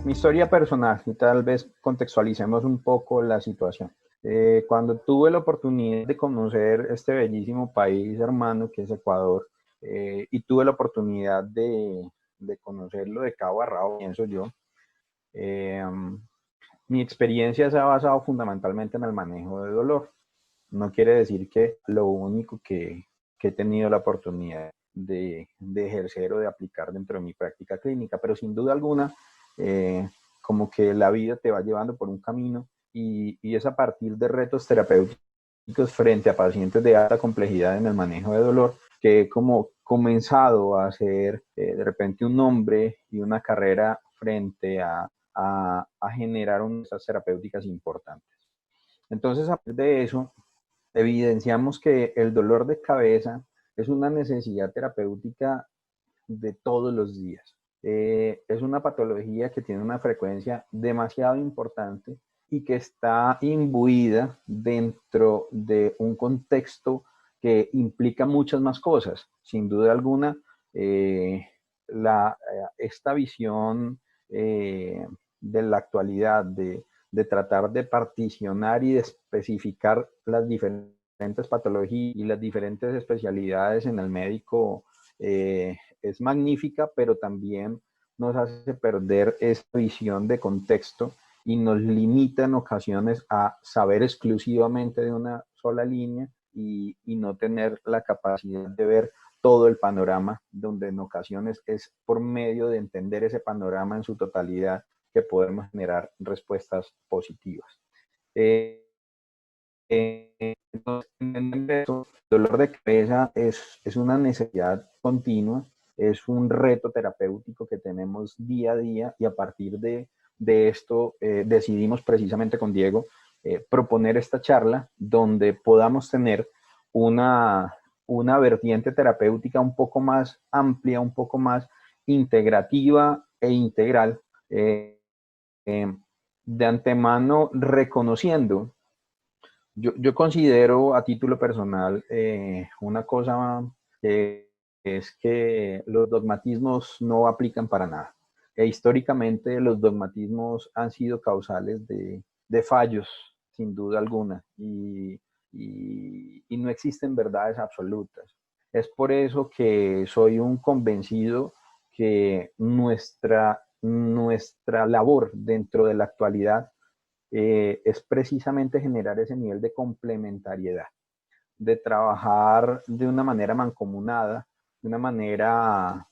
Mi historia personal, y tal vez contextualicemos un poco la situación. Cuando tuve la oportunidad de conocer este bellísimo país hermano que es Ecuador, y tuve la oportunidad de conocerlo de cabo a rabo, pienso yo, eh, mi experiencia se ha basado fundamentalmente en el manejo de dolor. No quiere decir que lo único que he tenido la oportunidad de ejercer o de aplicar dentro de mi práctica clínica, pero sin duda alguna, eh, como que la vida te va llevando por un camino y es a partir de retos terapéuticos frente a pacientes de alta complejidad en el manejo de dolor que he como comenzado a hacer de repente un nombre y una carrera frente a generar unas terapéuticas importantes. Entonces, a partir de eso, evidenciamos que el dolor de cabeza es una necesidad terapéutica de todos los días. Es una patología que tiene una frecuencia demasiado importante y que está imbuida dentro de un contexto que implica muchas más cosas. Sin duda alguna, esta visión de la actualidad de tratar de particionar y de especificar las diferentes patologías y las diferentes especialidades en el médico es magnífica, pero también nos hace perder esa visión de contexto y nos limita en ocasiones a saber exclusivamente de una sola línea y no tener la capacidad de ver todo el panorama, donde en ocasiones es por medio de entender ese panorama en su totalidad que podemos generar respuestas positivas. Entonces, el dolor de cabeza es una necesidad continua, es un reto terapéutico que tenemos día a día y a partir de esto decidimos precisamente con Diego proponer esta charla donde podamos tener una, una vertiente terapéutica un poco más amplia, un poco más integrativa e integral, eh, de antemano reconociendo yo considero a título personal una cosa que es que los dogmatismos no aplican para nada. E históricamente los dogmatismos han sido causales de fallos, sin duda alguna, y no existen verdades absolutas. Es por eso que soy un convencido que nuestra labor dentro de la actualidad es precisamente generar ese nivel de complementariedad, de trabajar de una manera mancomunada, de una manera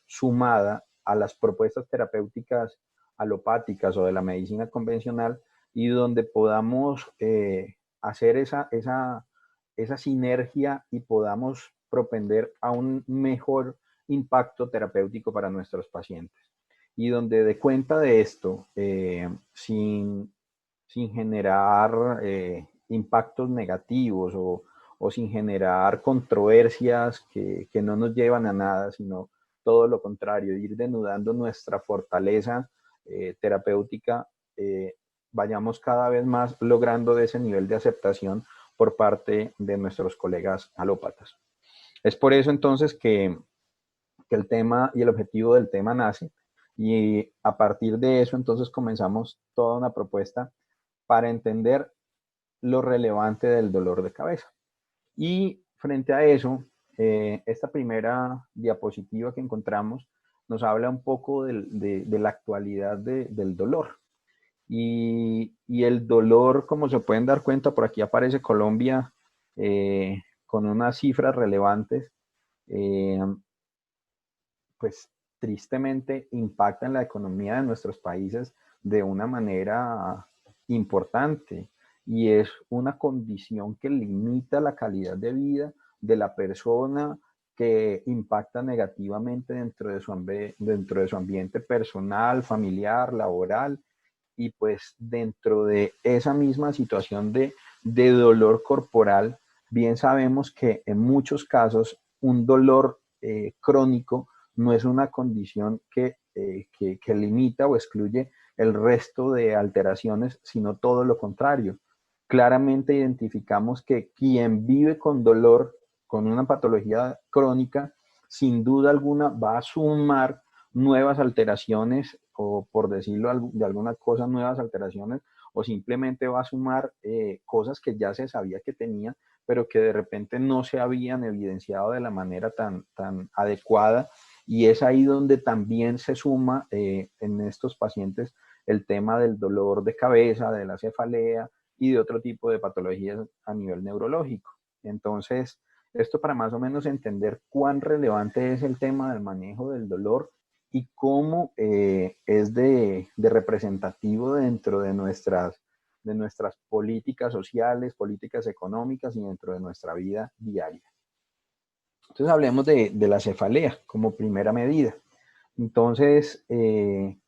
sumada a las propuestas terapéuticas alopáticas o de la medicina convencional y donde podamos hacer esa sinergia y podamos propender a un mejor impacto terapéutico para nuestros pacientes. Y donde de cuenta de esto, sin generar impactos negativos o sin generar controversias que no nos llevan a nada, sino todo lo contrario, ir denudando nuestra fortaleza terapéutica, vayamos cada vez más logrando ese nivel de aceptación por parte de nuestros colegas alópatas. Es por eso entonces que el tema y el objetivo del tema nace y a partir de eso entonces comenzamos toda una propuesta para entender lo relevante del dolor de cabeza. Y frente a eso, esta primera diapositiva que encontramos nos habla un poco de la actualidad del dolor. Y el dolor, como se pueden dar cuenta, por aquí aparece Colombia con unas cifras relevantes, eh, pues tristemente impacta en la economía de nuestros países de una manera importante y es una condición que limita la calidad de vida de la persona, que impacta negativamente dentro de su ambiente personal, familiar, laboral y pues dentro de esa misma situación de dolor corporal, bien sabemos que en muchos casos un dolor crónico no es una condición que limita o excluye el resto de alteraciones, sino todo lo contrario. Claramente identificamos que quien vive con dolor, con una patología crónica, sin duda alguna va a sumar nuevas alteraciones, o por decirlo de alguna cosa, nuevas alteraciones, o simplemente va a sumar cosas que ya se sabía que tenía, pero que de repente no se habían evidenciado de la manera tan adecuada. Y es ahí donde también se suma en estos pacientes el tema del dolor de cabeza, de la cefalea y de otro tipo de patologías a nivel neurológico. Entonces, esto para más o menos entender cuán relevante es el tema del manejo del dolor y cómo es de representativo dentro de nuestras políticas sociales, políticas económicas y dentro de nuestra vida diaria. Entonces hablemos de la cefalea como primera medida. Entonces,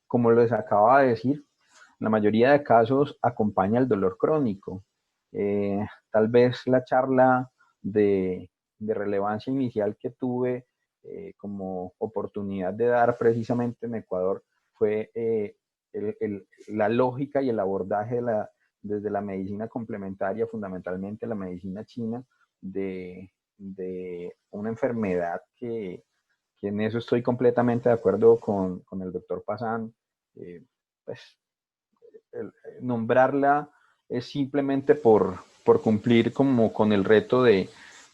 como les acababa de decir, la mayoría de casos acompaña el dolor crónico. Tal vez la charla de relevancia inicial que tuve como oportunidad de dar precisamente en Ecuador fue la lógica y el abordaje desde la medicina complementaria, fundamentalmente la medicina china, de una enfermedad que en eso estoy completamente de acuerdo con el doctor Pazán. Pues, nombrarla es simplemente por cumplir como con el reto de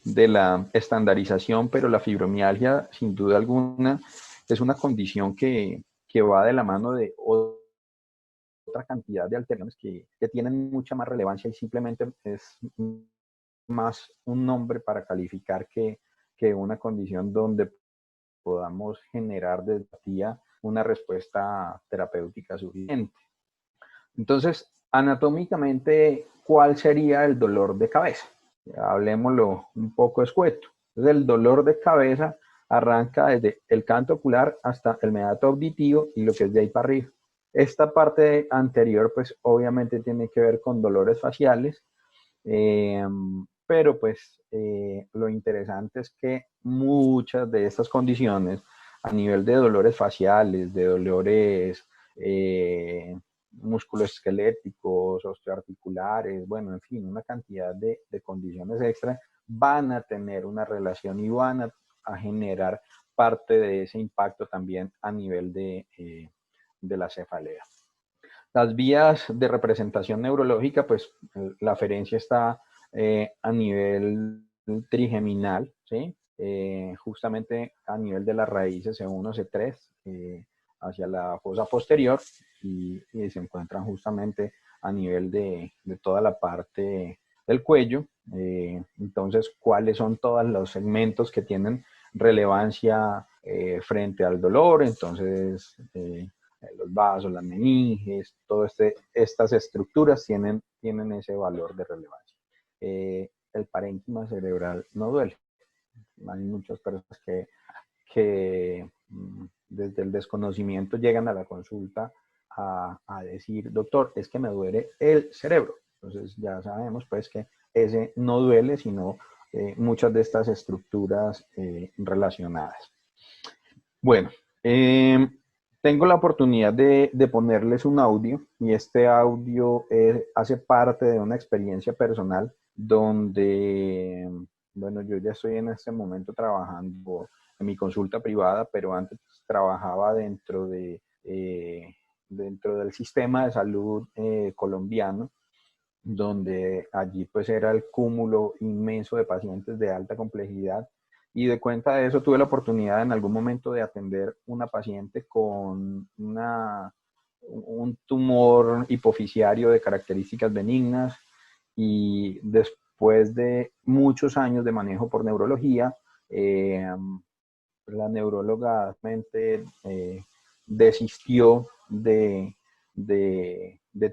la estandarización, pero la fibromialgia, sin duda alguna, es una condición que va de la mano de otra cantidad de alteraciones que tienen mucha más relevancia y simplemente es más un nombre para calificar que una condición donde podamos generar desde aquí una respuesta terapéutica suficiente. Entonces, anatómicamente, ¿cuál sería el dolor de cabeza? Hablemoslo un poco escueto. Entonces, el dolor de cabeza arranca desde el canto ocular hasta el meato auditivo y lo que es de ahí para arriba. Esta parte anterior, pues obviamente tiene que ver con dolores faciales, pero pues lo interesante es que muchas de estas condiciones a nivel de dolores faciales, de dolores musculoesqueléticos, osteoarticulares, bueno, en fin, una cantidad de condiciones extra van a tener una relación y van a generar parte de ese impacto también a nivel de la cefalea. Las vías de representación neurológica, pues la aferencia está a nivel trigeminal, ¿sí? Justamente a nivel de las raíces C1, C3, hacia la fosa posterior y se encuentran justamente a nivel de toda la parte del cuello. Entonces, ¿cuáles son todos los segmentos que tienen relevancia frente al dolor? Entonces, los vasos, las meninges, todas estas estructuras tienen ese valor de relevancia. El parénquima cerebral no duele. Hay muchas personas que desde el desconocimiento llegan a la consulta a decir, doctor, es que me duele el cerebro. Entonces ya sabemos pues que ese no duele, sino muchas de estas estructuras relacionadas. Bueno, tengo la oportunidad de ponerles un audio y este audio hace parte de una experiencia personal donde, bueno, yo ya estoy en este momento trabajando en mi consulta privada, pero antes trabajaba dentro del sistema de salud colombiano, donde allí pues era el cúmulo inmenso de pacientes de alta complejidad y de cuenta de eso tuve la oportunidad en algún momento de atender una paciente con un tumor hipofisiario de características benignas y después de muchos años de manejo por neurología, la neuróloga desistió de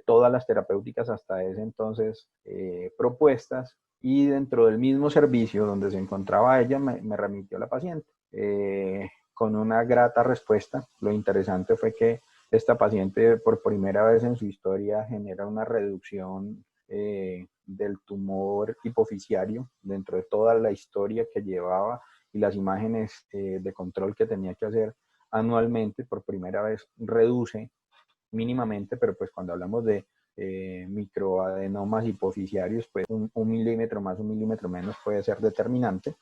todas las terapéuticas hasta ese entonces propuestas y dentro del mismo servicio donde se encontraba ella me remitió a la paciente con una grata respuesta. Lo interesante fue que esta paciente por primera vez en su historia genera una reducción del tumor hipofisiario dentro de toda la historia que llevaba y las imágenes de control que tenía que hacer anualmente. Por primera vez reduce mínimamente, pero pues cuando hablamos de microadenomas hipofisiarios, pues un milímetro más, un milímetro menos puede ser determinante.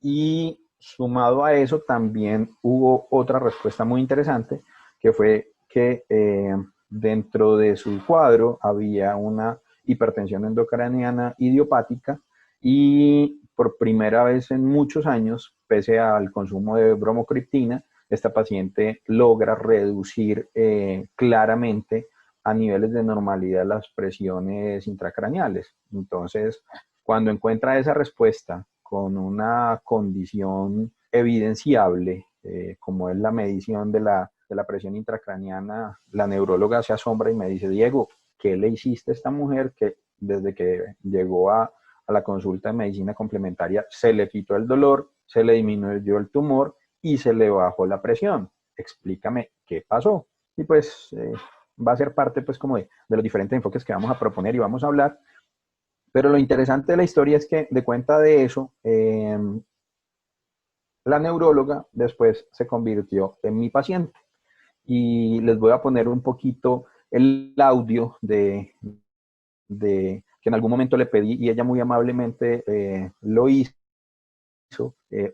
Y sumado a eso, también hubo otra respuesta muy interesante, que fue que dentro de su cuadro había una hipertensión endocraniana idiopática y por primera vez en muchos años, pese al consumo de bromocriptina, esta paciente logra reducir claramente a niveles de normalidad las presiones intracraneales. Entonces, cuando encuentra esa respuesta con una condición evidenciable, como es la medición de la presión intracraniana, la neuróloga se asombra y me dice, Diego, ¿qué le hiciste a esta mujer que desde que llegó a la consulta de medicina complementaria se le quitó el dolor, se le disminuyó el tumor y se le bajó la presión? Explícame qué pasó. Y pues va a ser parte pues como de los diferentes enfoques que vamos a proponer y vamos a hablar. Pero lo interesante de la historia es que de cuenta de eso, la neuróloga después se convirtió en mi paciente. Y les voy a poner un poquito el audio de que en algún momento le pedí y ella muy amablemente lo hizo,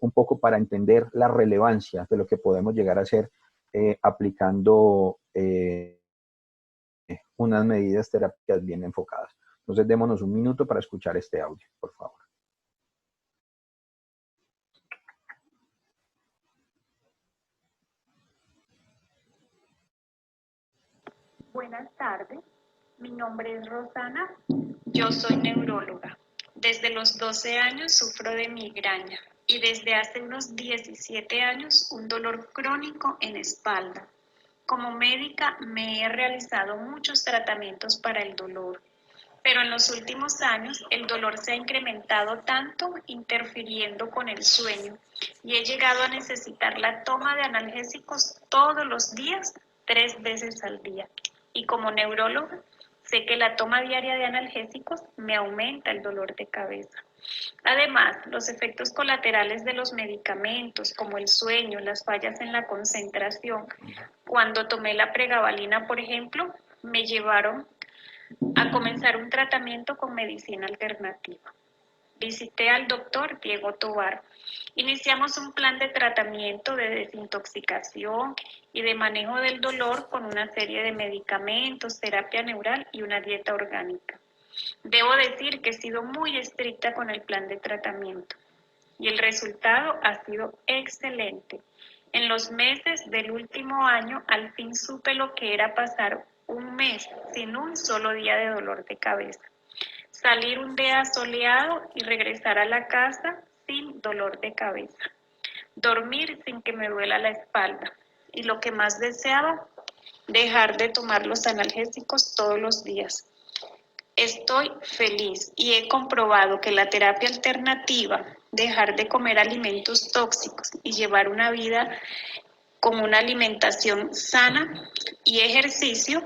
un poco para entender la relevancia de lo que podemos llegar a hacer aplicando unas medidas terápicas bien enfocadas. Entonces démonos un minuto para escuchar este audio, por favor. Buenas tardes, mi nombre es Rosana, yo soy neuróloga. Desde los 12 años sufro de migraña y desde hace unos 17 años un dolor crónico en espalda. Como médica me he realizado muchos tratamientos para el dolor, pero en los últimos años el dolor se ha incrementado tanto, interfiriendo con el sueño, y he llegado a necesitar la toma de analgésicos todos los días, 3 veces al día. Y como neuróloga, sé que la toma diaria de analgésicos me aumenta el dolor de cabeza. Además, los efectos colaterales de los medicamentos, como el sueño, las fallas en la concentración, cuando tomé la pregabalina, por ejemplo, me llevaron a comenzar un tratamiento con medicina alternativa. Visité al doctor Diego Tovar. Iniciamos un plan de tratamiento de desintoxicación y de manejo del dolor con una serie de medicamentos, terapia neural y una dieta orgánica. Debo decir que he sido muy estricta con el plan de tratamiento y el resultado ha sido excelente. En los meses del último año, al fin supe lo que era pasar un mes sin un solo día de dolor de cabeza. Salir un día soleado y regresar a la casa sin dolor de cabeza. Dormir sin que me duela la espalda. Y lo que más deseaba, dejar de tomar los analgésicos todos los días. Estoy feliz y he comprobado que la terapia alternativa, dejar de comer alimentos tóxicos y llevar una vida con una alimentación sana y ejercicio,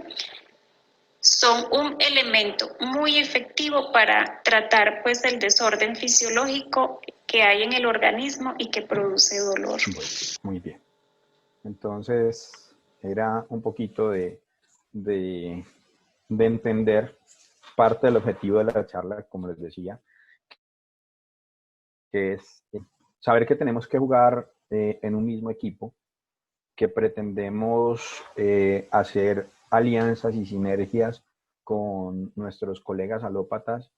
son un elemento muy efectivo para tratar pues el desorden fisiológico que hay en el organismo y que produce dolor. Bueno, muy bien. Entonces, era un poquito de entender parte del objetivo de la charla, como les decía, que es saber que tenemos que jugar en un mismo equipo, que pretendemos hacer alianzas y sinergias con nuestros colegas alópatas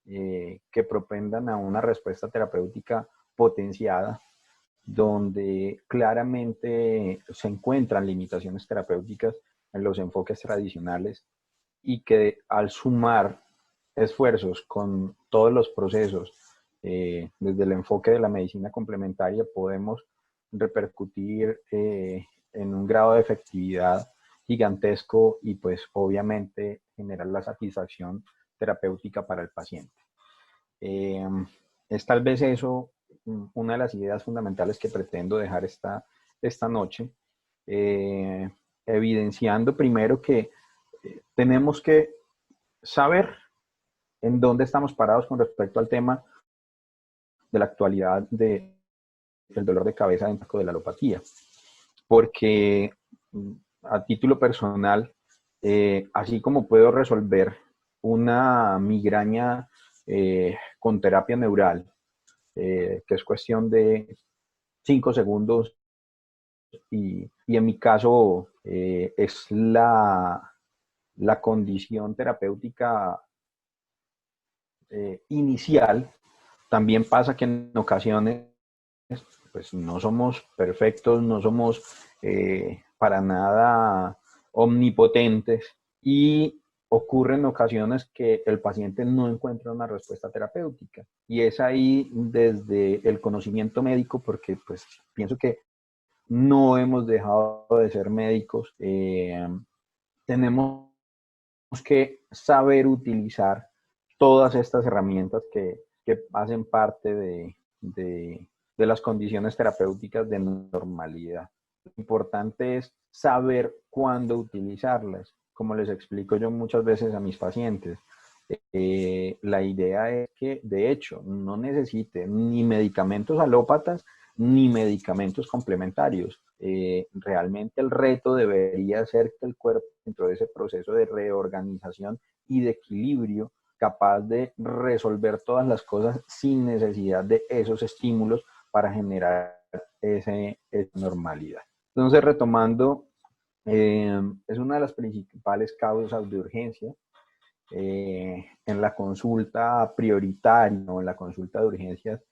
que propendan a una respuesta terapéutica potenciada, donde claramente se encuentran limitaciones terapéuticas en los enfoques tradicionales y que al sumar esfuerzos con todos los procesos, desde el enfoque de la medicina complementaria, podemos repercutir en un grado de efectividad gigantesco y pues obviamente generar la satisfacción terapéutica para el paciente. Es tal vez eso una de las ideas fundamentales que pretendo dejar esta noche, evidenciando primero que tenemos que saber en dónde estamos parados con respecto al tema de la actualidad del dolor de cabeza dentro de la alopatía. Porque a título personal, así como puedo resolver una migraña con terapia neural, que es cuestión de 5 segundos y en mi caso es la condición terapéutica inicial. También pasa que en ocasiones pues no somos perfectos, no somos para nada omnipotentes y ocurre en ocasiones que el paciente no encuentra una respuesta terapéutica. Y es ahí desde el conocimiento médico, porque pues pienso que no hemos dejado de ser médicos, tenemos que saber utilizar todas estas herramientas que hacen parte de las condiciones terapéuticas de normalidad. Lo importante es saber cuándo utilizarlas, como les explico yo muchas veces a mis pacientes. La idea es que, de hecho, no necesiten ni medicamentos alópatas ni medicamentos complementarios. Realmente el reto debería ser que el cuerpo, dentro de ese proceso de reorganización y de equilibrio, capaz de resolver todas las cosas sin necesidad de esos estímulos para generar esa normalidad. Entonces, retomando, es una de las principales causas de urgencia. En la consulta prioritaria o en la consulta de urgencias,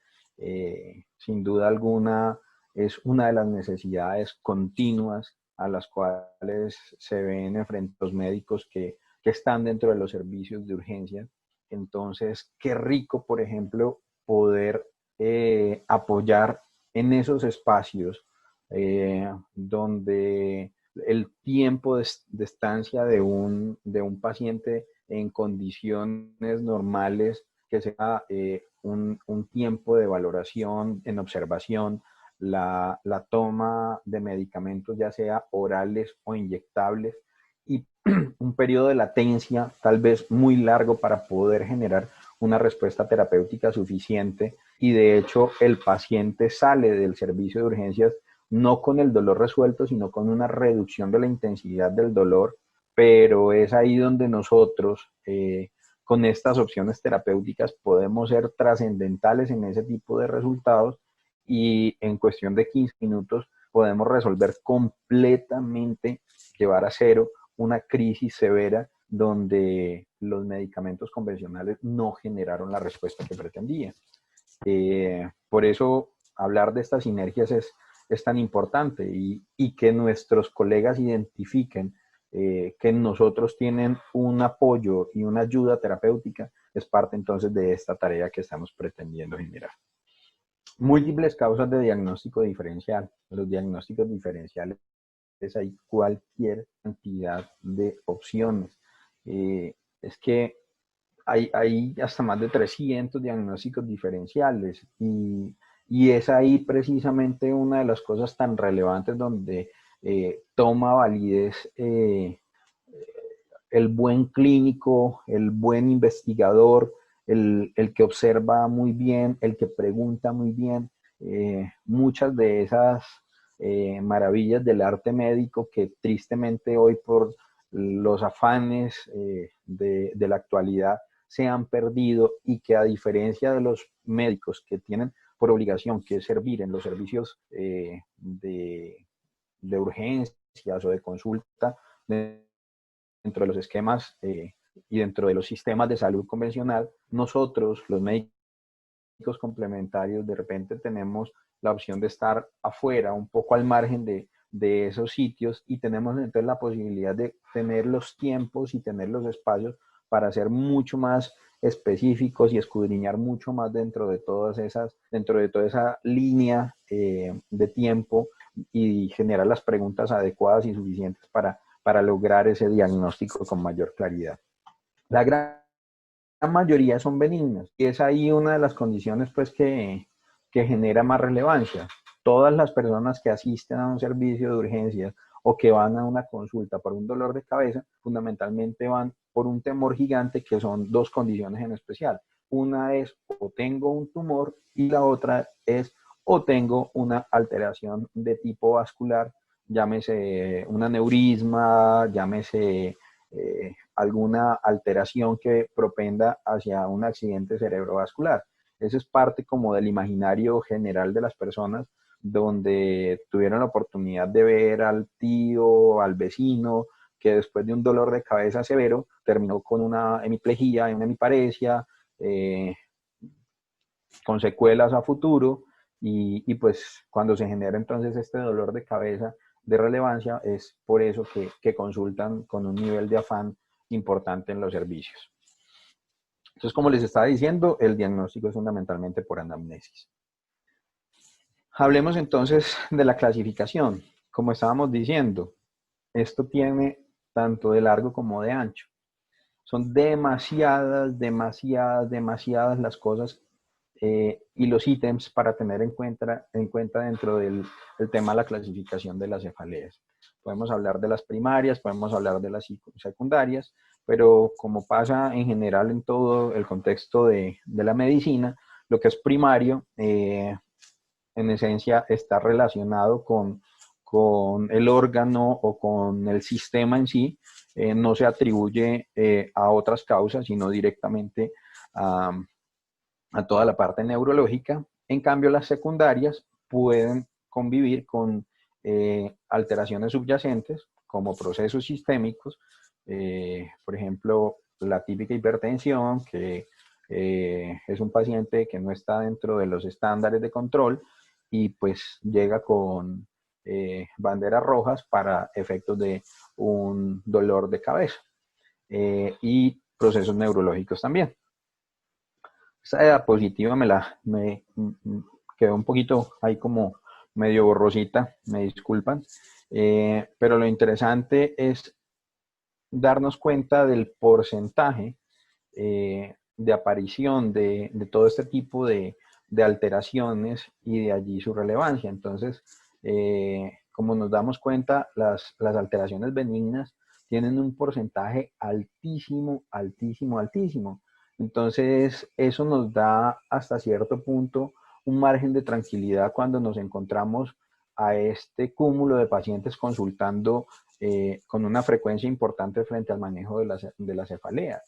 sin duda alguna, es una de las necesidades continuas a las cuales se ven enfrentados los médicos que están dentro de los servicios de urgencia. Entonces, qué rico, por ejemplo, poder apoyar en esos espacios donde el tiempo de estancia de un paciente en condiciones normales, que sea un tiempo de valoración, en observación, la toma de medicamentos, ya sea orales o inyectables, y un periodo de latencia tal vez muy largo para poder generar una respuesta terapéutica suficiente. Y de hecho el paciente sale del servicio de urgencias no con el dolor resuelto, sino con una reducción de la intensidad del dolor, pero es ahí donde nosotros, con estas opciones terapéuticas, podemos ser trascendentales en ese tipo de resultados y en cuestión de 15 minutos podemos resolver completamente, llevar a cero una crisis severa donde los medicamentos convencionales no generaron la respuesta que pretendían. Por eso hablar de estas sinergias es tan importante y que nuestros colegas identifiquen que nosotros tienen un apoyo y una ayuda terapéutica es parte entonces de esta tarea que estamos pretendiendo generar. Múltiples causas de diagnóstico diferencial. Los diagnósticos diferenciales, hay cualquier cantidad de opciones. Es que hay hasta más de 300 diagnósticos diferenciales y es ahí precisamente una de las cosas tan relevantes donde toma validez el buen clínico, el buen investigador, el que observa muy bien, el que pregunta muy bien. Muchas de esas maravillas del arte médico que tristemente hoy por los afanes de la actualidad se han perdido y que a diferencia de los médicos que tienen por obligación que servir en los servicios de urgencias o de consulta, dentro de los esquemas y dentro de los sistemas de salud convencional, nosotros, los médicos complementarios, de repente tenemos la opción de estar afuera, un poco al margen de esos sitios y tenemos entonces la posibilidad de tener los tiempos y tener los espacios para ser mucho más específicos y escudriñar mucho más dentro de todas esas, dentro de toda esa línea de tiempo y generar las preguntas adecuadas y suficientes para lograr ese diagnóstico con mayor claridad. La gran mayoría son benignas y es ahí una de las condiciones pues que genera más relevancia. Todas las personas que asisten a un servicio de urgencias o que van a una consulta por un dolor de cabeza, fundamentalmente van por un temor gigante, que son dos condiciones en especial. Una es o tengo un tumor y la otra es o tengo una alteración de tipo vascular, llámese un aneurisma, llámese alguna alteración que propenda hacia un accidente cerebrovascular. Eso es parte como del imaginario general de las personas, donde tuvieron la oportunidad de ver al tío, al vecino, que después de un dolor de cabeza severo terminó con una hemiplegia, una hemiparesia, con secuelas a futuro, y pues cuando se genera entonces este dolor de cabeza de relevancia es por eso que consultan con un nivel de afán importante en los servicios. Entonces, como les estaba diciendo, el diagnóstico es fundamentalmente por anamnesis. Hablemos entonces de la clasificación. Como estábamos diciendo, esto tiene tanto de largo como de ancho. Son demasiadas las cosas y los ítems para tener en cuenta dentro del tema de la clasificación de las cefaleas. Podemos hablar de las primarias, podemos hablar de las secundarias, pero como pasa en general en todo el contexto de la medicina, lo que es primario, en esencia, está relacionado con el órgano o con el sistema en sí, no se atribuye a otras causas, sino directamente a toda la parte neurológica. En cambio, las secundarias pueden convivir con alteraciones subyacentes, como procesos sistémicos, por ejemplo, la típica hipertensión, que es un paciente que no está dentro de los estándares de control y pues llega con banderas rojas para efectos de un dolor de cabeza y procesos neurológicos también. Esta diapositiva me quedó un poquito ahí como medio borrosita, me disculpan, pero lo interesante es darnos cuenta del porcentaje de aparición de todo este tipo de alteraciones y de allí su relevancia. Entonces, como nos damos cuenta, las alteraciones benignas tienen un porcentaje altísimo, altísimo, altísimo. Entonces, eso nos da hasta cierto punto un margen de tranquilidad cuando nos encontramos a este cúmulo de pacientes consultando con una frecuencia importante frente al manejo de la cefalea.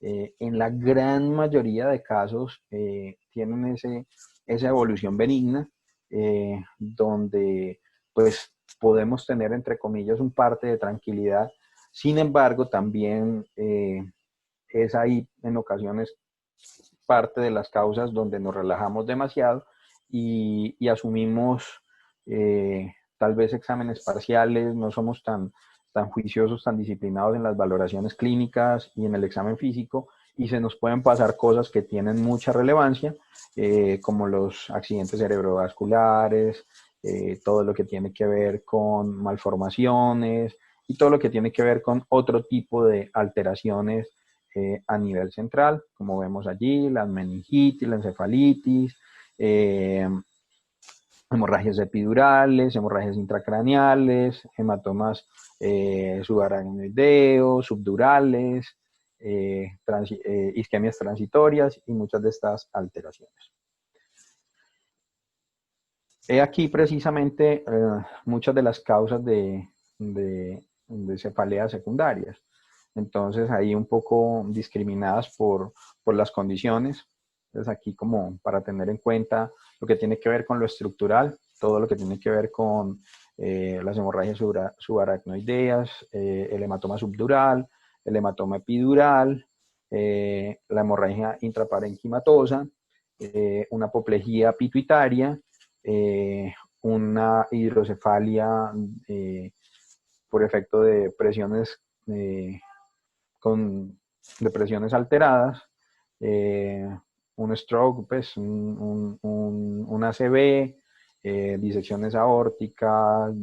En la gran mayoría de casos tienen esa evolución benigna, donde pues podemos tener entre comillas un parte de tranquilidad. Sin embargo, también es ahí en ocasiones parte de las causas donde nos relajamos demasiado y asumimos tal vez exámenes parciales, no somos tan juiciosos, tan disciplinados en las valoraciones clínicas y en el examen físico, y se nos pueden pasar cosas que tienen mucha relevancia, como los accidentes cerebrovasculares, todo lo que tiene que ver con malformaciones y todo lo que tiene que ver con otro tipo de alteraciones a nivel central, como vemos allí, la meningitis, la encefalitis, hemorragias epidurales, hemorragias intracraneales, hematomas subaracnoideos, subdurales, isquemias transitorias y muchas de estas alteraciones. He aquí precisamente muchas de las causas de cefaleas secundarias. Entonces, ahí un poco discriminadas por las condiciones. Entonces, aquí como para tener en cuenta lo que tiene que ver con lo estructural, todo lo que tiene que ver con las hemorragias subaracnoideas, el hematoma subdural, el hematoma epidural, la hemorragia intraparenquimatosa, una apoplejía pituitaria, una hidrocefalia por efecto de presiones con depresiones alteradas, un stroke, pues un ACV, disecciones aórticas,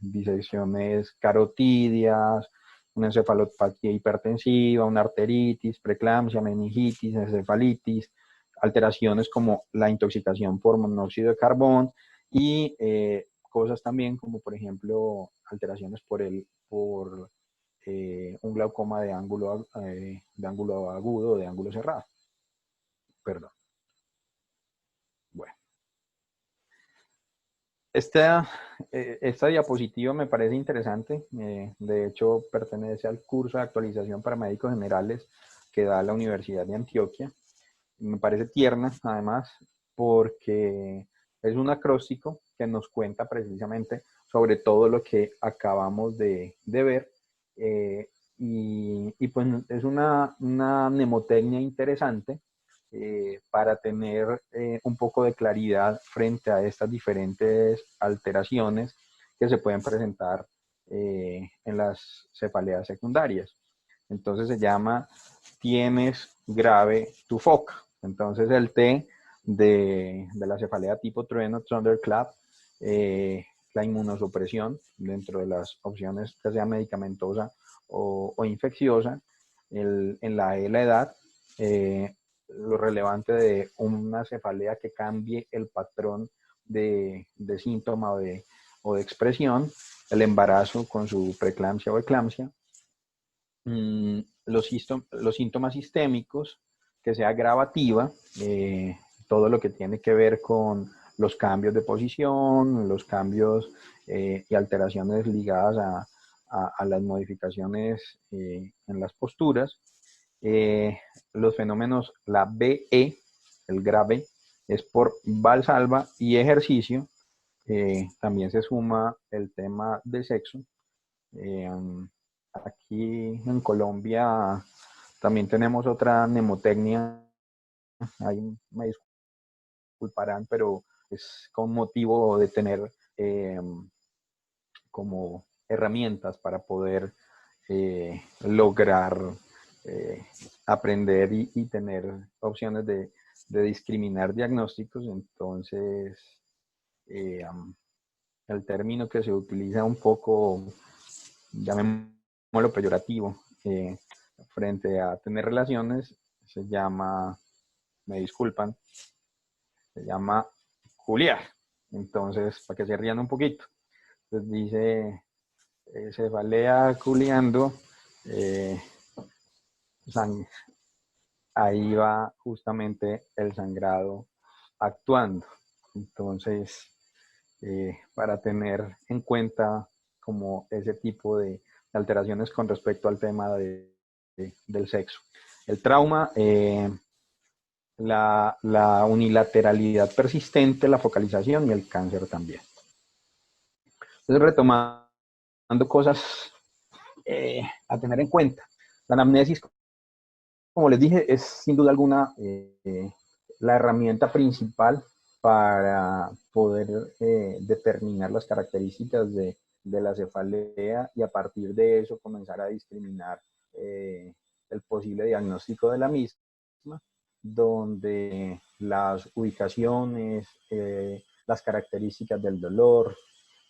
disecciones carotidias, una encefalopatía hipertensiva, una arteritis, preeclampsia, meningitis, encefalitis, alteraciones como la intoxicación por monóxido de carbón y cosas también como por ejemplo alteraciones por un glaucoma de ángulo agudo o de ángulo cerrado. Perdón. Bueno. Esta diapositiva me parece interesante. De hecho, pertenece al curso de actualización para médicos generales que da la Universidad de Antioquia. Me parece tierna, además, porque es un acróstico que nos cuenta precisamente sobre todo lo que acabamos de ver. Y pues es una mnemotecnia interesante para tener un poco de claridad frente a estas diferentes alteraciones que se pueden presentar en las cefaleas secundarias. Entonces se llama tienes grave tu foca. Entonces el T de la cefalea tipo trueno, thunderclap, la inmunosupresión dentro de las opciones que sea medicamentosa o infecciosa, en la E la edad, lo relevante de una cefalea que cambie el patrón de síntoma o de expresión, el embarazo con su preeclampsia o eclampsia, los síntomas sistémicos, que sea gravativa, todo lo que tiene que ver con los cambios de posición, los cambios y alteraciones ligadas a las modificaciones en las posturas, los fenómenos, la BE, el grave, es por valsalva y ejercicio. También se suma el tema de sexo. Aquí en Colombia también tenemos otra mnemotecnia, ahí me disculparán, pero es con motivo de tener como herramientas para poder lograr aprender y tener opciones de discriminar diagnósticos. Entonces, el término que se utiliza un poco, llamémoslo peyorativo, frente a tener relaciones, se llama, me disculpan, se llama culiar. Entonces, para que se rían un poquito. Entonces dice, cefalea culiando, ahí va justamente el sangrado actuando. Entonces, para tener en cuenta como ese tipo de alteraciones con respecto al tema del sexo. El trauma, la unilateralidad persistente, la focalización y el cáncer también. Entonces, retomando cosas a tener en cuenta. La anamnesis, como les dije, es sin duda alguna la herramienta principal para poder determinar las características de la cefalea y a partir de eso comenzar a discriminar el posible diagnóstico de la misma, donde las ubicaciones, las características del dolor,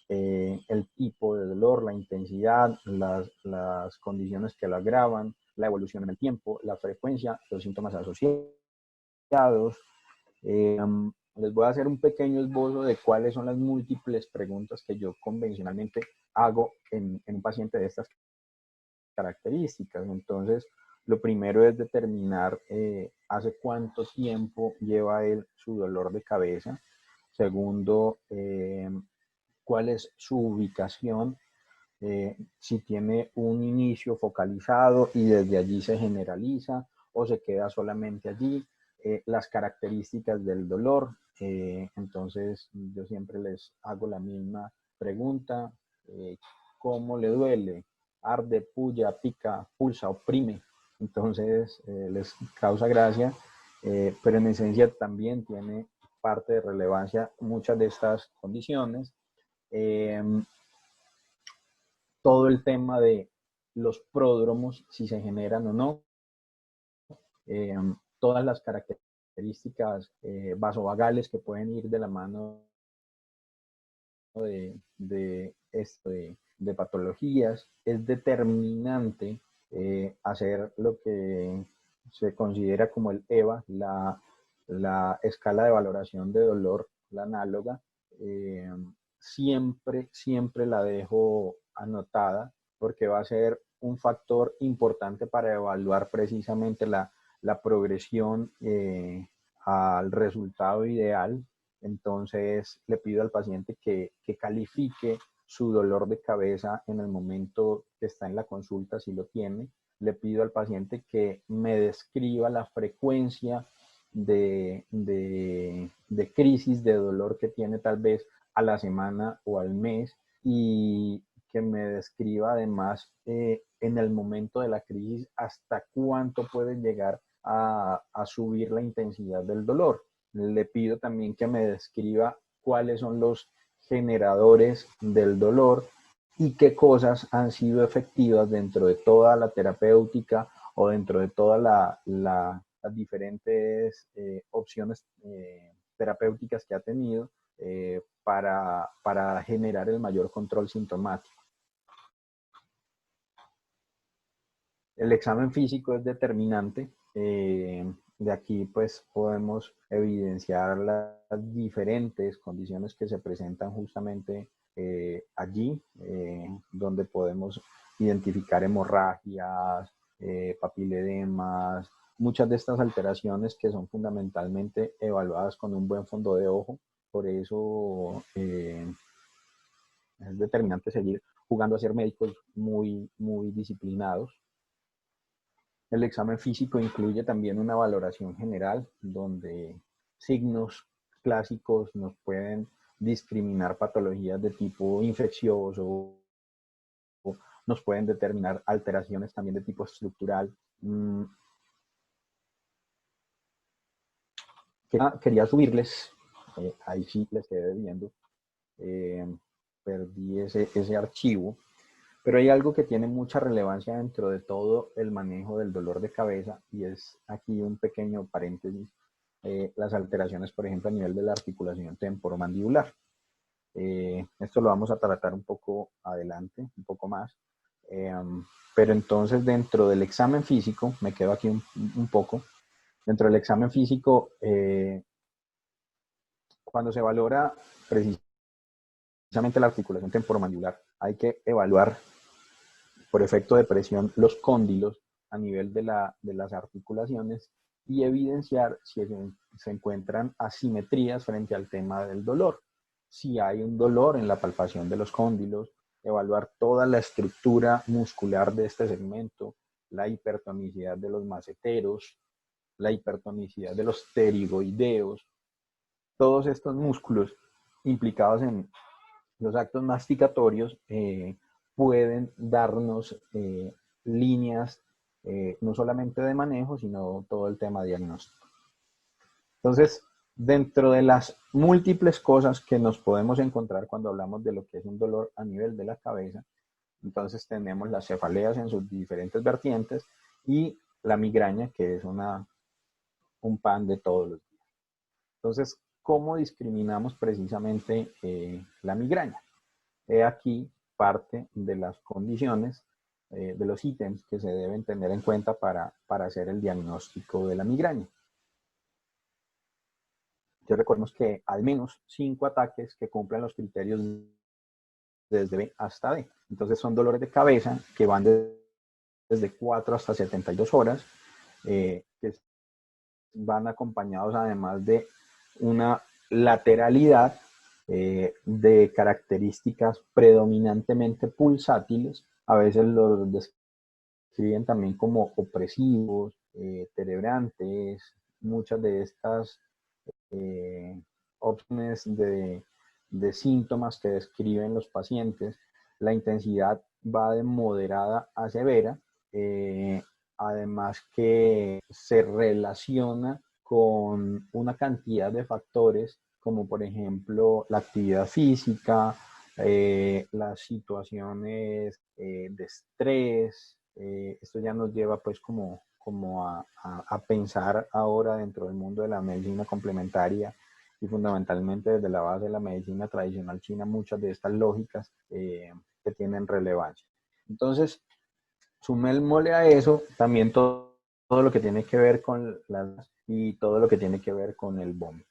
el tipo de dolor, la intensidad, las condiciones que lo agravan, la evolución en el tiempo, la frecuencia, los síntomas asociados. Les voy a hacer un pequeño esbozo de cuáles son las múltiples preguntas que yo convencionalmente hago en un paciente de estas características. Entonces, lo primero es determinar hace cuánto tiempo lleva él su dolor de cabeza. Segundo, cuál es su ubicación, si tiene un inicio focalizado y desde allí se generaliza o se queda solamente allí, las características del dolor. Entonces yo siempre les hago la misma pregunta, ¿cómo le duele? Arde, puya, pica, pulsa, oprime. Entonces les causa gracia, pero en esencia también tiene parte de relevancia muchas de estas condiciones. Todo el tema de los pródromos, si se generan o no, todas las características vasovagales que pueden ir de la mano de patologías. Es determinante hacer lo que se considera como el EVA, la escala de valoración de dolor, la análoga. Siempre la dejo anotada porque va a ser un factor importante para evaluar precisamente la progresión al resultado ideal. Entonces le pido al paciente que califique su dolor de cabeza en el momento que está en la consulta, si lo tiene. Le pido al paciente que me describa la frecuencia de crisis de dolor que tiene tal vez a la semana o al mes, y que me describa además en el momento de la crisis hasta cuánto puede llegar a subir la intensidad del dolor. Le pido también que me describa cuáles son los generadores del dolor y qué cosas han sido efectivas dentro de toda la terapéutica o dentro de todas las diferentes opciones terapéuticas que ha tenido para generar el mayor control sintomático. El examen físico es determinante. De aquí pues podemos evidenciar las diferentes condiciones que se presentan justamente allí, donde podemos identificar hemorragias, papiledemas, muchas de estas alteraciones que son fundamentalmente evaluadas con un buen fondo de ojo. Por eso es determinante seguir jugando a ser médicos muy disciplinados. El examen físico incluye también una valoración general donde signos clásicos nos pueden discriminar patologías de tipo infeccioso, nos pueden determinar alteraciones también de tipo estructural. Quería subirles, ahí sí les quedé viendo, perdí ese archivo. Pero hay algo que tiene mucha relevancia dentro de todo el manejo del dolor de cabeza, y es aquí un pequeño paréntesis, las alteraciones, por ejemplo, a nivel de la articulación temporomandibular. Esto lo vamos a tratar un poco adelante, un poco más. Pero entonces dentro del examen físico, me quedo aquí un poco, dentro del examen físico, cuando se valora precisamente la articulación temporomandibular, hay que evaluar por efecto de presión los cóndilos a nivel de las articulaciones y evidenciar si se encuentran asimetrías frente al tema del dolor. Si hay un dolor en la palpación de los cóndilos, evaluar toda la estructura muscular de este segmento, la hipertonicidad de los maceteros, la hipertonicidad de los pterigoideos, todos estos músculos implicados en los actos masticatorios pueden darnos líneas no solamente de manejo, sino todo el tema diagnóstico. Entonces, dentro de las múltiples cosas que nos podemos encontrar cuando hablamos de lo que es un dolor a nivel de la cabeza, entonces tenemos las cefaleas en sus diferentes vertientes y la migraña, que es un pan de todos los días. Entonces, ¿cómo discriminamos precisamente la migraña? He aquí parte de las condiciones, de los ítems que se deben tener en cuenta para hacer el diagnóstico de la migraña. Yo recuerdo que al menos 5 ataques que cumplan los criterios desde B hasta D. Entonces son dolores de cabeza que van desde 4 hasta 72 horas, que van acompañados además de una lateralidad de características predominantemente pulsátiles. A veces los describen también como opresivos, terebrantes. Muchas de estas opciones de síntomas que describen los pacientes, la intensidad va de moderada a severa, además que se relaciona con una cantidad de factores como por ejemplo la actividad física, las situaciones de estrés. Esto ya nos lleva pues como a pensar ahora dentro del mundo de la medicina complementaria y fundamentalmente desde la base de la medicina tradicional china, muchas de estas lógicas que tienen relevancia. Entonces, sumémosle a eso también todo lo que tiene que ver con y todo lo que tiene que ver con el vómito.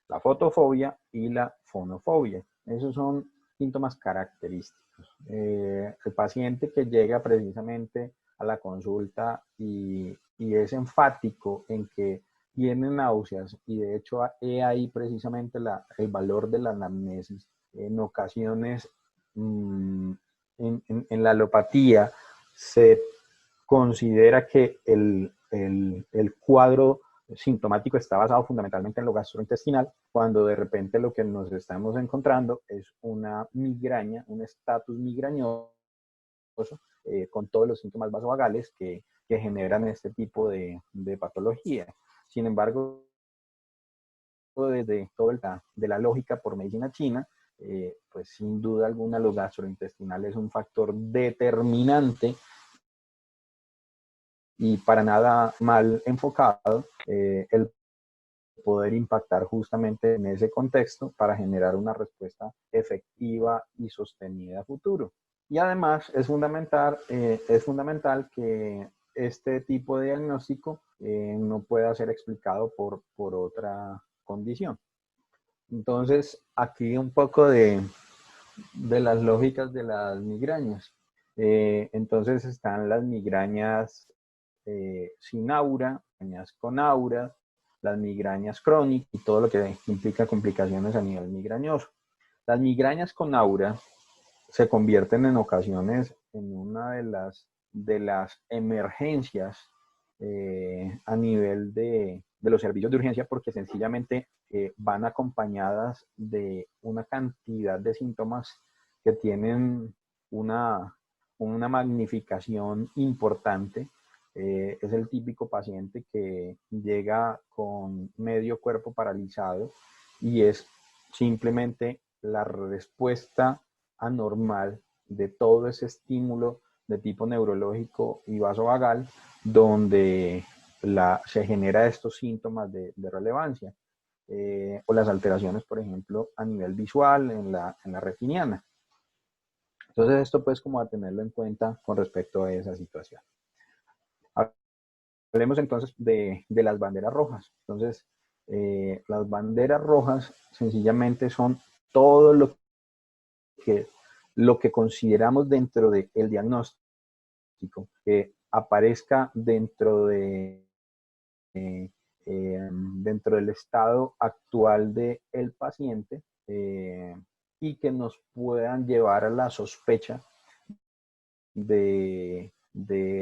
La fotofobia y la fonofobia. Esos son síntomas característicos. El paciente que llega precisamente a la consulta y es enfático en que tiene náuseas, y de hecho he ahí precisamente el valor de la anamnesis. En ocasiones, en la alopatía se considera que el cuadro sintomático está basado fundamentalmente en lo gastrointestinal, cuando de repente lo que nos estamos encontrando es una migraña, un estatus migrañoso, con todos los síntomas vasovagales que generan este tipo de patología. Sin embargo, desde todo de la lógica por medicina china, pues sin duda alguna lo gastrointestinal es un factor determinante y para nada mal enfocado, el poder impactar justamente en ese contexto para generar una respuesta efectiva y sostenida a futuro. Y además es fundamental que este tipo de diagnóstico no pueda ser explicado por otra condición. Entonces, aquí un poco de las lógicas de las migrañas. Entonces están las migrañas sin aura, migrañas con aura, las migrañas crónicas y todo lo que implica complicaciones a nivel migrañoso. Las migrañas con aura se convierten en ocasiones en una de las emergencias a nivel de los servicios de urgencia porque sencillamente van acompañadas de una cantidad de síntomas que tienen una magnificación importante. Es el típico paciente que llega con medio cuerpo paralizado y es simplemente la respuesta anormal de todo ese estímulo de tipo neurológico y vasovagal donde se genera estos síntomas de relevancia. O las alteraciones, por ejemplo, a nivel visual en la retiniana. Entonces esto pues como a tenerlo en cuenta con respecto a esa situación. Hablemos entonces de las banderas rojas. Entonces, las banderas rojas sencillamente son todo lo que consideramos dentro del diagnóstico, que aparezca dentro del estado actual del paciente y que nos puedan llevar a la sospecha de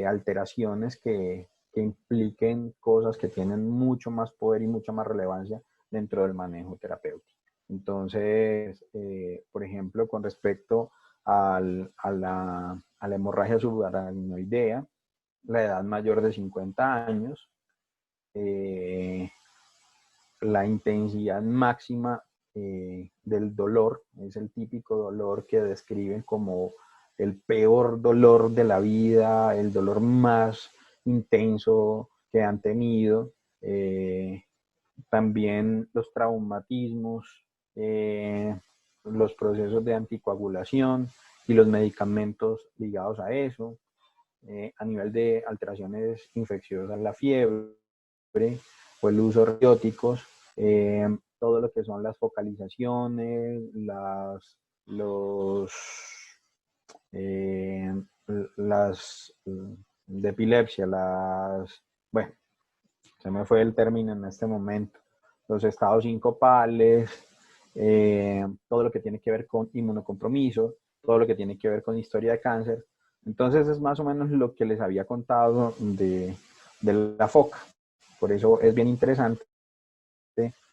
alteraciones que impliquen cosas que tienen mucho más poder y mucha más relevancia dentro del manejo terapéutico. Entonces, por ejemplo, con respecto a la hemorragia subaracnoidea, la edad mayor de 50 años, la intensidad máxima del dolor, es el típico dolor que describen como el peor dolor de la vida, el dolor más intenso que han tenido. También los traumatismos, los procesos de anticoagulación y los medicamentos ligados a eso. A nivel de alteraciones infecciosas, la fiebre o el uso de antibióticos, todo lo que son las focalizaciones, las de epilepsia, bueno, se me fue el término en este momento, los estados sincopales, todo lo que tiene que ver con inmunocompromiso, todo lo que tiene que ver con historia de cáncer. Entonces es más o menos lo que les había contado de la foca. Por eso es bien interesante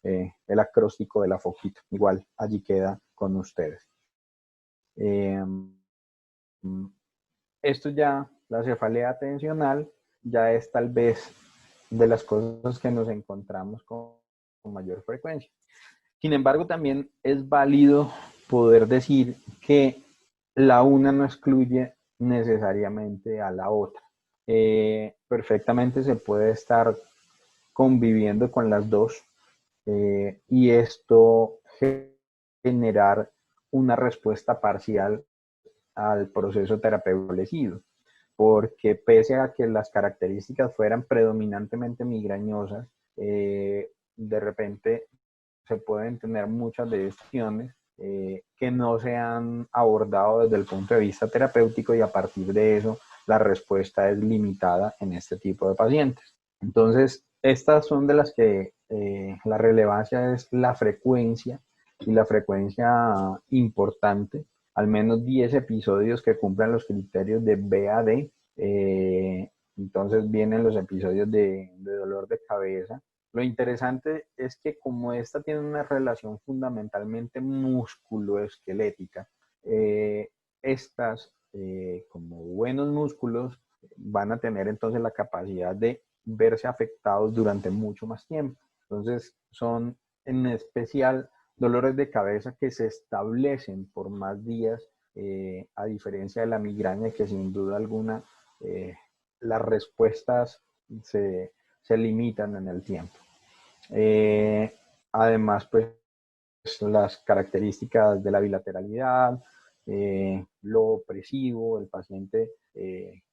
el acróstico de la foquita. Igual allí queda con ustedes. Esto ya, la cefalea atencional, ya es tal vez de las cosas que nos encontramos con mayor frecuencia. Sin embargo, también es válido poder decir que la una no excluye necesariamente a la otra. Perfectamente se puede estar conviviendo con las dos y esto generar una respuesta parcial al proceso terapéutico, porque pese a que las características fueran predominantemente migrañosas, de repente se pueden tener muchas decisiones que no se han abordado desde el punto de vista terapéutico y a partir de eso la respuesta es limitada en este tipo de pacientes. Entonces, estas son de las que la relevancia es la frecuencia y la frecuencia importante, al menos 10 episodios que cumplan los criterios de BAD. Entonces vienen los episodios de dolor de cabeza, Lo interesante es que como esta tiene una relación fundamentalmente músculo-esquelética, estas, como buenos músculos, van a tener entonces la capacidad de verse afectados durante mucho más tiempo. Entonces, son en especial dolores de cabeza que se establecen por más días, a diferencia de la migraña, que sin duda alguna las respuestas se limitan en el tiempo. Eh, Además, pues las características de la bilateralidad, lo opresivo, el paciente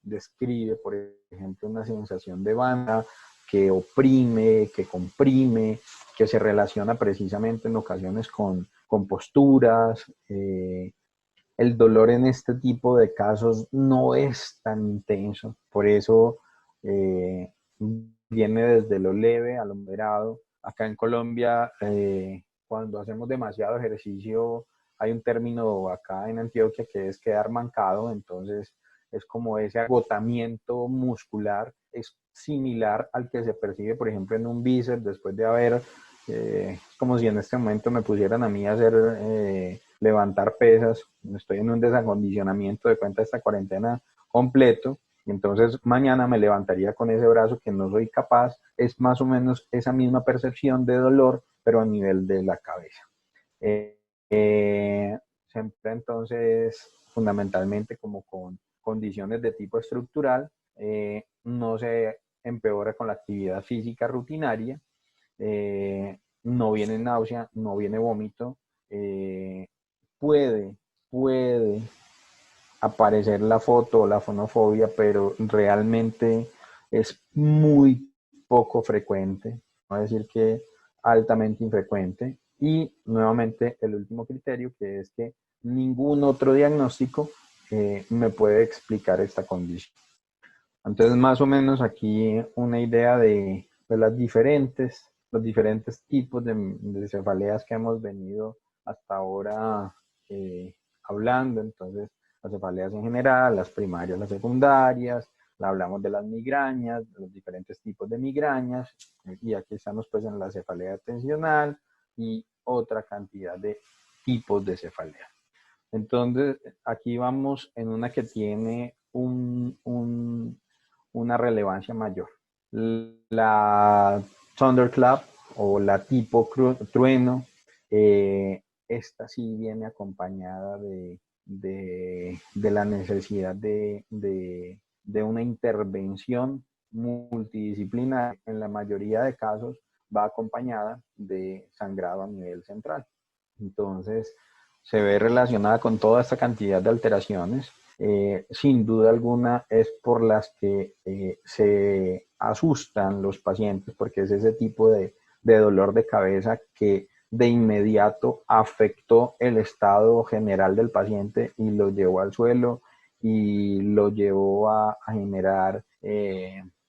describe, por ejemplo, una sensación de banda que oprime, que comprime, que se relaciona precisamente en ocasiones con posturas. El dolor en este tipo de casos no es tan intenso, por eso eh, viene desde lo leve a lo moderado. Acá en Colombia, cuando hacemos demasiado ejercicio, hay un término acá en Antioquia que es quedar mancado, entonces es como ese agotamiento muscular, es similar al que se percibe, por ejemplo, en un bíceps después de haber, como si en este momento me pusieran a mí a hacer levantar pesas, estoy en un desacondicionamiento de cuenta de esta cuarentena completo, y entonces mañana me levantaría con ese brazo que no soy capaz. Es más o menos esa misma percepción de dolor, pero a nivel de la cabeza. Siempre entonces fundamentalmente como con condiciones de tipo estructural, no se empeora con la actividad física rutinaria, no viene náusea, no viene vómito, eh, puede, puede aparecer la foto o la fonofobia, pero realmente es muy poco frecuente, voy a decir que altamente infrecuente. Y nuevamente el último criterio, que es que ningún otro diagnóstico me puede explicar esta condición. Entonces, más o menos aquí una idea de los diferentes tipos de cefaleas que hemos venido hasta ahora hablando. Entonces, las cefaleas en general, las primarias, las secundarias, hablamos de las migrañas, de los diferentes tipos de migrañas, y aquí estamos pues en la cefalea atencional y otra cantidad de tipos de cefalea. Entonces, aquí vamos en una que tiene una relevancia mayor. La Thunderclap o la tipo trueno, esta sí viene acompañada de la necesidad de una intervención multidisciplinar. En la mayoría de casos va acompañada de sangrado a nivel central. Entonces, se ve relacionada con toda esta cantidad de alteraciones. Sin duda alguna es por las que se asustan los pacientes, porque es ese tipo de dolor de cabeza que de inmediato afectó el estado general del paciente y lo llevó al suelo y lo llevó a generar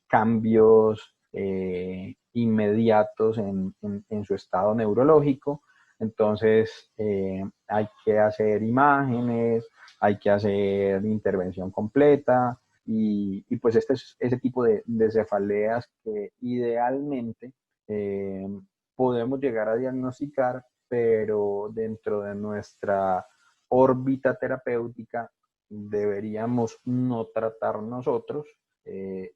cambios inmediatos en su estado neurológico. Entonces, hay que hacer imágenes, hay que hacer intervención completa y pues este es ese tipo de cefaleas que idealmente eh, podemos llegar a diagnosticar, pero dentro de nuestra órbita terapéutica deberíamos no tratar nosotros,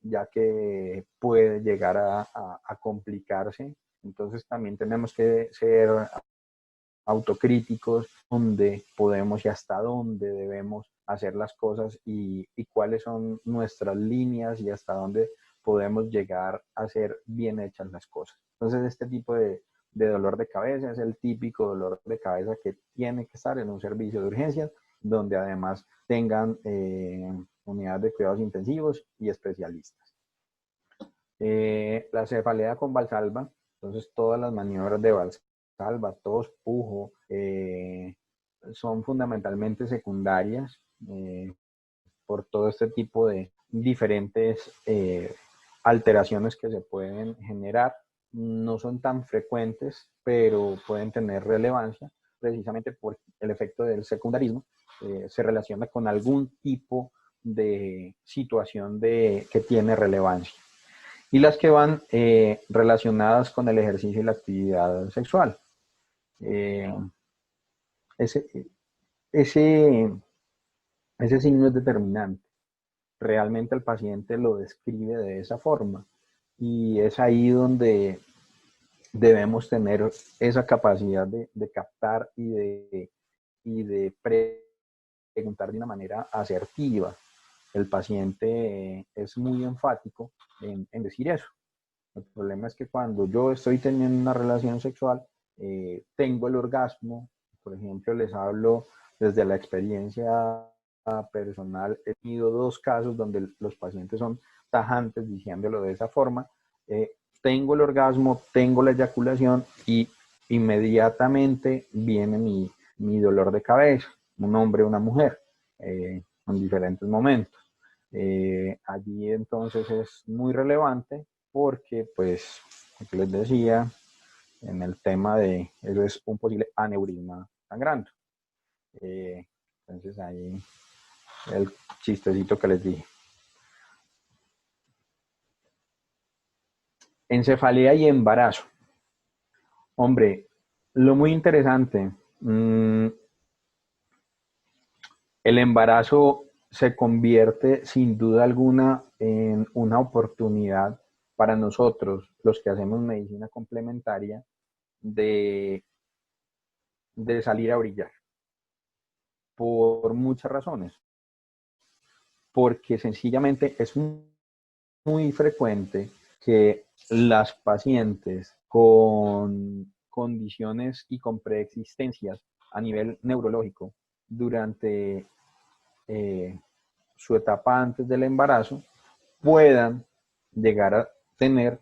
ya que puede llegar a complicarse. Entonces también tenemos que ser autocríticos, dónde podemos y hasta dónde debemos hacer las cosas y cuáles son nuestras líneas y hasta dónde podemos llegar a hacer bien hechas las cosas. Entonces, este tipo de dolor de cabeza es el típico dolor de cabeza que tiene que estar en un servicio de urgencias, donde además tengan unidades de cuidados intensivos y especialistas. La cefalea con Valsalva, entonces todas las maniobras de Valsalva, tos, pujo, son fundamentalmente secundarias por todo este tipo de diferentes alteraciones que se pueden generar. No son tan frecuentes, pero pueden tener relevancia precisamente por el efecto del secundarismo. Se relaciona con algún tipo de situación que tiene relevancia. y las que van relacionadas con el ejercicio y la actividad sexual. Eh, ese, ese, ese signo es determinante. Realmente el paciente lo describe de esa forma y es ahí donde debemos tener esa capacidad de captar y de preguntar de una manera asertiva. El paciente es muy enfático en decir eso. El problema es que cuando yo estoy teniendo una relación sexual, tengo el orgasmo, por ejemplo, les hablo desde la experiencia personal, he tenido 2 casos donde los pacientes son tajantes diciéndolo de esa forma, tengo el orgasmo, tengo la eyaculación y inmediatamente viene mi dolor de cabeza, un hombre o una mujer, en diferentes momentos. Allí entonces es muy relevante porque, pues, como les decía, en el tema de eso es un posible aneurisma sangrando. Entonces ahí el chistecito que les dije. Encefalea y embarazo. Hombre, lo muy interesante, el embarazo se convierte sin duda alguna en una oportunidad para nosotros, los que hacemos medicina complementaria, de, de salir a brillar, por muchas razones. Porque sencillamente es muy frecuente que las pacientes con condiciones y con preexistencias a nivel neurológico durante su etapa antes del embarazo puedan llegar a tener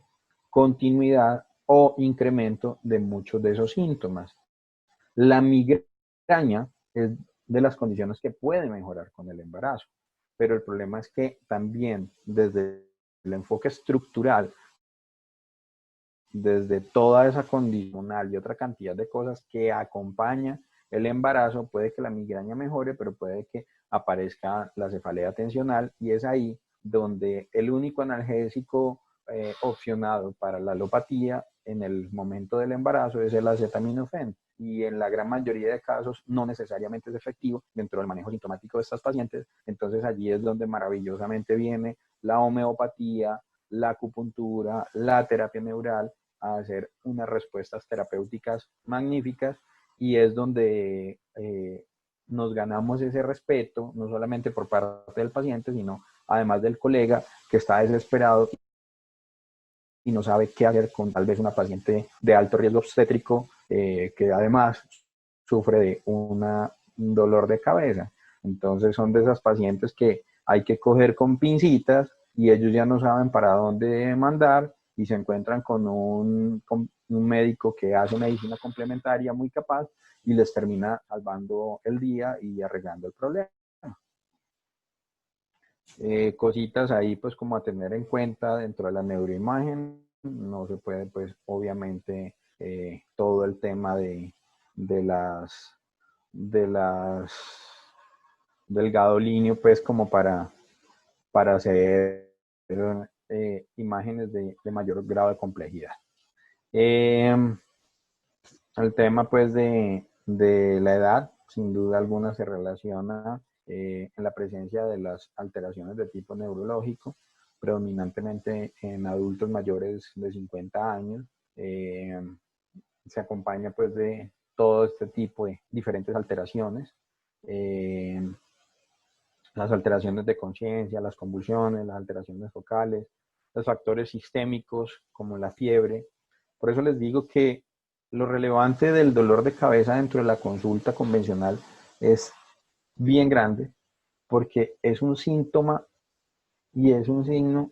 continuidad o incremento de muchos de esos síntomas. La migraña es de las condiciones que puede mejorar con el embarazo, pero el problema es que también desde el enfoque estructural, desde toda esa condicional y otra cantidad de cosas que acompaña el embarazo, puede que la migraña mejore, pero puede que aparezca la cefalea tensional y es ahí donde el único analgésico opcionado para la alopatía en el momento del embarazo es el acetaminofén y en la gran mayoría de casos no necesariamente es efectivo dentro del manejo sintomático de estas pacientes. Entonces allí es donde maravillosamente viene la homeopatía, la acupuntura, la terapia neural a hacer unas respuestas terapéuticas magníficas y es donde nos ganamos ese respeto, no solamente por parte del paciente, sino además del colega que está desesperado y no sabe qué hacer con tal vez una paciente de alto riesgo obstétrico que además sufre de un dolor de cabeza. Entonces son de esas pacientes que hay que coger con pincitas y ellos ya no saben para dónde mandar y se encuentran con un médico que hace medicina complementaria muy capaz y les termina salvando el día y arreglando el problema. Cositas ahí pues como a tener en cuenta dentro de la neuroimagen, no se puede pues obviamente todo el tema de las del gadolinio pues como para hacer imágenes de mayor grado de complejidad. El tema pues de la edad, sin duda alguna se relaciona en la presencia de las alteraciones de tipo neurológico, predominantemente en adultos mayores de 50 años. Se acompaña pues de todo este tipo de diferentes alteraciones. Las alteraciones de conciencia, las convulsiones, las alteraciones focales, los factores sistémicos como la fiebre. Por eso les digo que lo relevante del dolor de cabeza dentro de la consulta convencional es bien grande porque es un síntoma y es un signo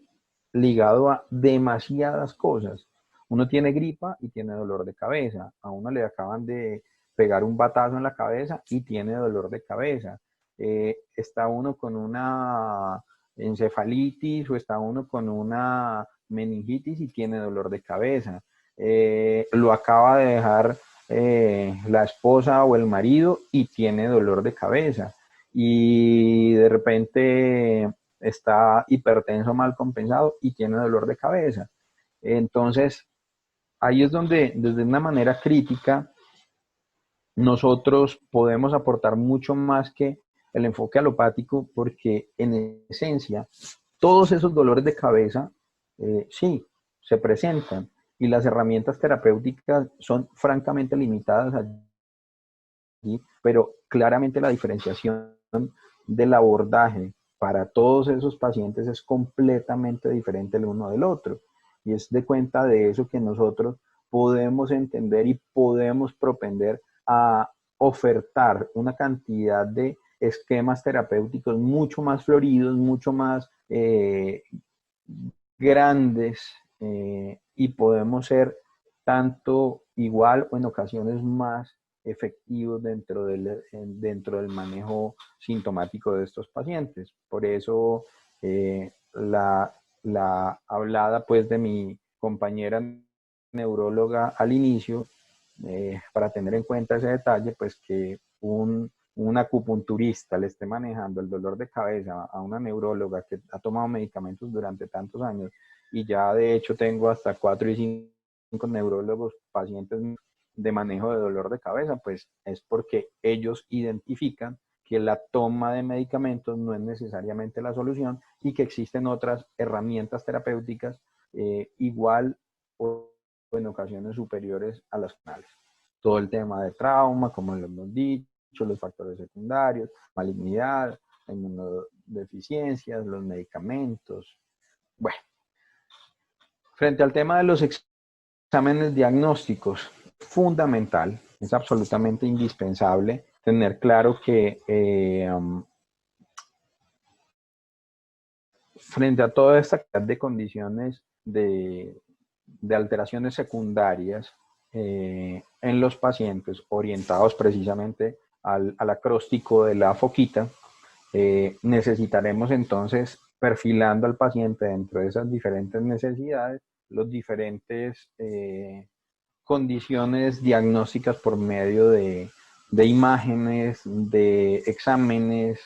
ligado a demasiadas cosas. Uno tiene gripa y tiene dolor de cabeza. A uno le acaban de pegar un batazo en la cabeza y tiene dolor de cabeza. Está uno con una encefalitis o está uno con una meningitis y tiene dolor de cabeza. Lo acaba de dejar la esposa o el marido y tiene dolor de cabeza. Y de repente está hipertenso mal compensado y tiene dolor de cabeza. Entonces, ahí es donde, desde una manera crítica, nosotros podemos aportar mucho más que el enfoque alopático, porque en esencia, todos esos dolores de cabeza, sí, se presentan y las herramientas terapéuticas son francamente limitadas allí, pero claramente la diferenciación del abordaje para todos esos pacientes es completamente diferente el uno del otro. Y es de cuenta de eso que nosotros podemos entender y podemos propender a ofertar una cantidad de esquemas terapéuticos mucho más floridos, mucho más grandes, y podemos ser tanto igual o en ocasiones más efectivos dentro del manejo sintomático de estos pacientes. Por eso la hablada pues de mi compañera neuróloga al inicio, para tener en cuenta ese detalle, pues que un acupunturista le esté manejando el dolor de cabeza a una neuróloga que ha tomado medicamentos durante tantos años, y ya de hecho tengo hasta 4 y 5 neurólogos pacientes de manejo de dolor de cabeza, pues es porque ellos identifican que la toma de medicamentos no es necesariamente la solución y que existen otras herramientas terapéuticas igual o en ocasiones superiores a las finales. Todo el tema de trauma, como lo hemos dicho, los factores secundarios, malignidad, inmunodeficiencias, los medicamentos. Bueno, frente al tema de los exámenes diagnósticos, fundamental, es absolutamente indispensable tener claro que frente a toda esta cantidad de condiciones de alteraciones secundarias en los pacientes orientados precisamente al acróstico de la foquita, necesitaremos entonces, perfilando al paciente dentro de esas diferentes necesidades, los diferentes condiciones diagnósticas por medio de imágenes, de exámenes,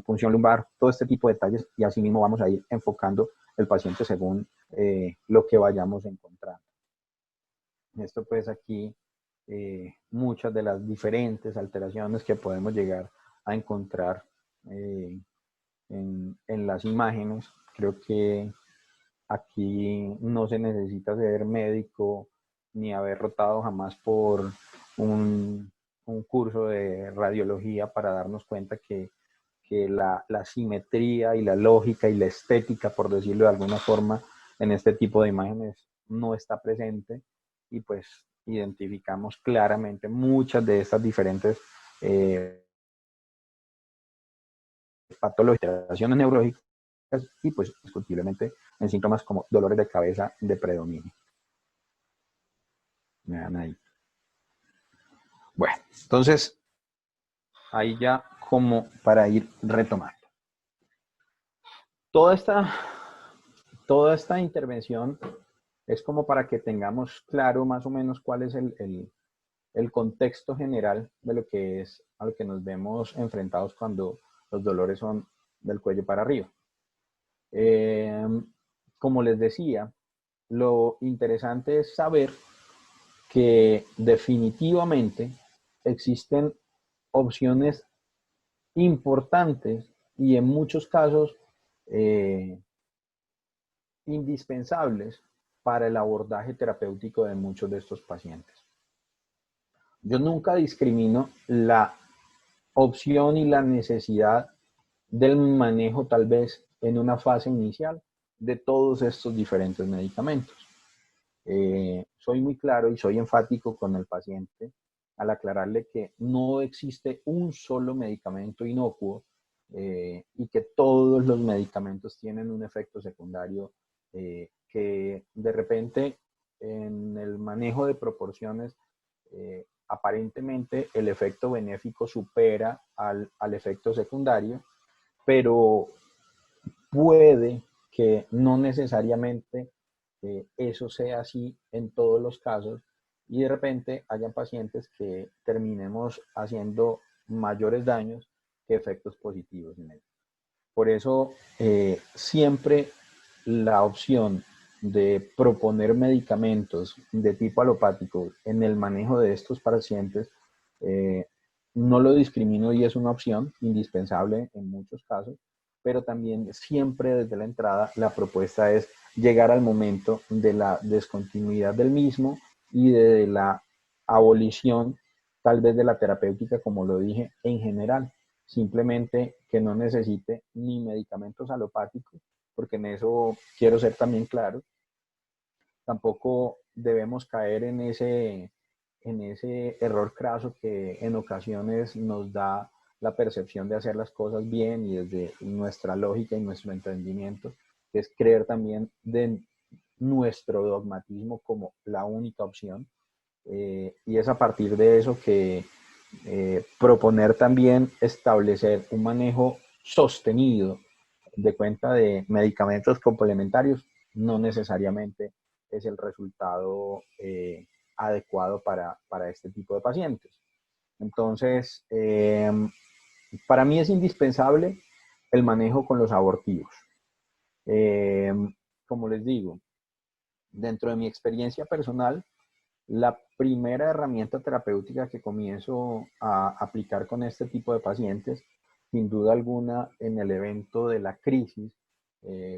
punción lumbar, todo este tipo de detalles, y así mismo vamos a ir enfocando el paciente según lo que vayamos encontrando. Esto pues aquí muchas de las diferentes alteraciones que podemos llegar a encontrar en las imágenes. Creo que aquí no se necesita ser médico ni haber rotado jamás por un curso de radiología para darnos cuenta que la simetría y la lógica y la estética, por decirlo de alguna forma, en este tipo de imágenes no está presente, y pues identificamos claramente muchas de estas diferentes patologías neurológicas y pues discutiblemente en síntomas como dolores de cabeza de predominio. Me dan ahí. Bueno, entonces ahí ya como para ir retomando. Toda esta intervención es como para que tengamos claro más o menos cuál es el contexto general de lo que es a lo que nos vemos enfrentados cuando los dolores son del cuello para arriba. Como les decía, lo interesante es saber que definitivamente existen opciones importantes y en muchos casos indispensables para el abordaje terapéutico de muchos de estos pacientes. Yo nunca discrimino la opción y la necesidad del manejo tal vez en una fase inicial de todos estos diferentes medicamentos. Soy muy claro y soy enfático con el paciente al aclararle que no existe un solo medicamento inocuo y que todos los medicamentos tienen un efecto secundario que de repente en el manejo de proporciones aparentemente el efecto benéfico supera al efecto secundario, pero puede que no necesariamente eso sea así en todos los casos, y de repente hayan pacientes que terminemos haciendo mayores daños que efectos positivos en ellos. Por eso siempre la opción de proponer medicamentos de tipo alopático en el manejo de estos pacientes no lo discrimino y es una opción indispensable en muchos casos, pero también siempre desde la entrada la propuesta es llegar al momento de la descontinuidad del mismo y de la abolición tal vez de la terapéutica, como lo dije, en general. Simplemente que no necesite ni medicamentos alopáticos, porque en eso quiero ser también claro. Tampoco debemos caer en ese error craso que en ocasiones nos da la percepción de hacer las cosas bien y desde nuestra lógica y nuestro entendimiento, que es creer también de nuestro dogmatismo como la única opción. Y es a partir de eso que proponer también establecer un manejo sostenido de cuenta de medicamentos complementarios no necesariamente es el resultado adecuado para este tipo de pacientes. Entonces, para mí es indispensable el manejo con los abortivos. Eh, Como les digo, dentro de mi experiencia personal, la primera herramienta terapéutica que comienzo a aplicar con este tipo de pacientes, sin duda alguna, en el evento de la crisis,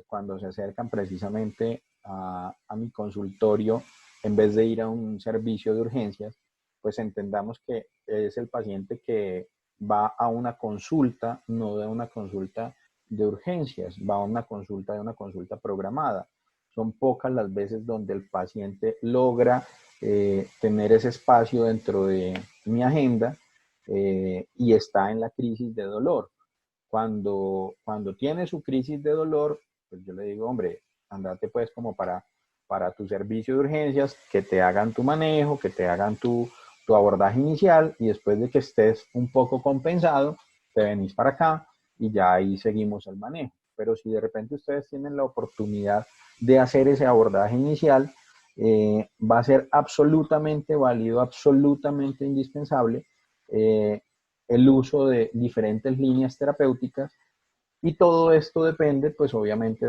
cuando se acercan precisamente a mi consultorio, en vez de ir a un servicio de urgencias, pues entendamos que es el paciente que va a una consulta, no de una consulta de urgencias, va a una consulta de una consulta programada. Son pocas las veces donde el paciente logra tener ese espacio dentro de mi agenda y está en la crisis de dolor. Cuando tiene su crisis de dolor, pues yo le digo, hombre, andate pues como para tu servicio de urgencias, que te hagan tu manejo, que te hagan tu abordaje inicial y después de que estés un poco compensado, te venís para acá y ya ahí seguimos el manejo. Pero si de repente ustedes tienen la oportunidad de hacer ese abordaje inicial, va a ser absolutamente válido, absolutamente indispensable el uso de diferentes líneas terapéuticas y todo esto depende pues obviamente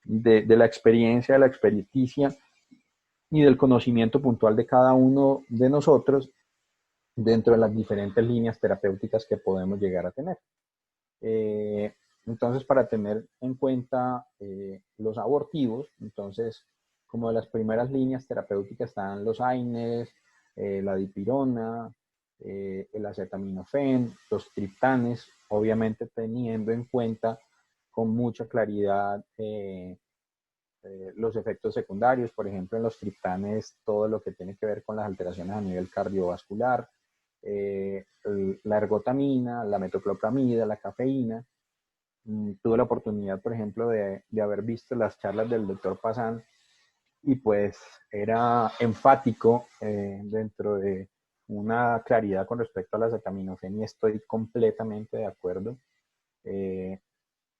de la experiencia, de la experticia y del conocimiento puntual de cada uno de nosotros dentro de las diferentes líneas terapéuticas que podemos llegar a tener. Entonces, para tener en cuenta los abortivos, entonces, como de las primeras líneas terapéuticas están los AINES, la dipirona, el acetaminofén, los triptanes, obviamente teniendo en cuenta con mucha claridad los efectos secundarios, por ejemplo, en los triptanes, todo lo que tiene que ver con las alteraciones a nivel cardiovascular, la ergotamina, la metoclopramida, la cafeína. Tuve la oportunidad, por ejemplo, de haber visto las charlas del doctor Pazán y pues era enfático dentro de una claridad con respecto a la acetaminofén y estoy completamente de acuerdo. En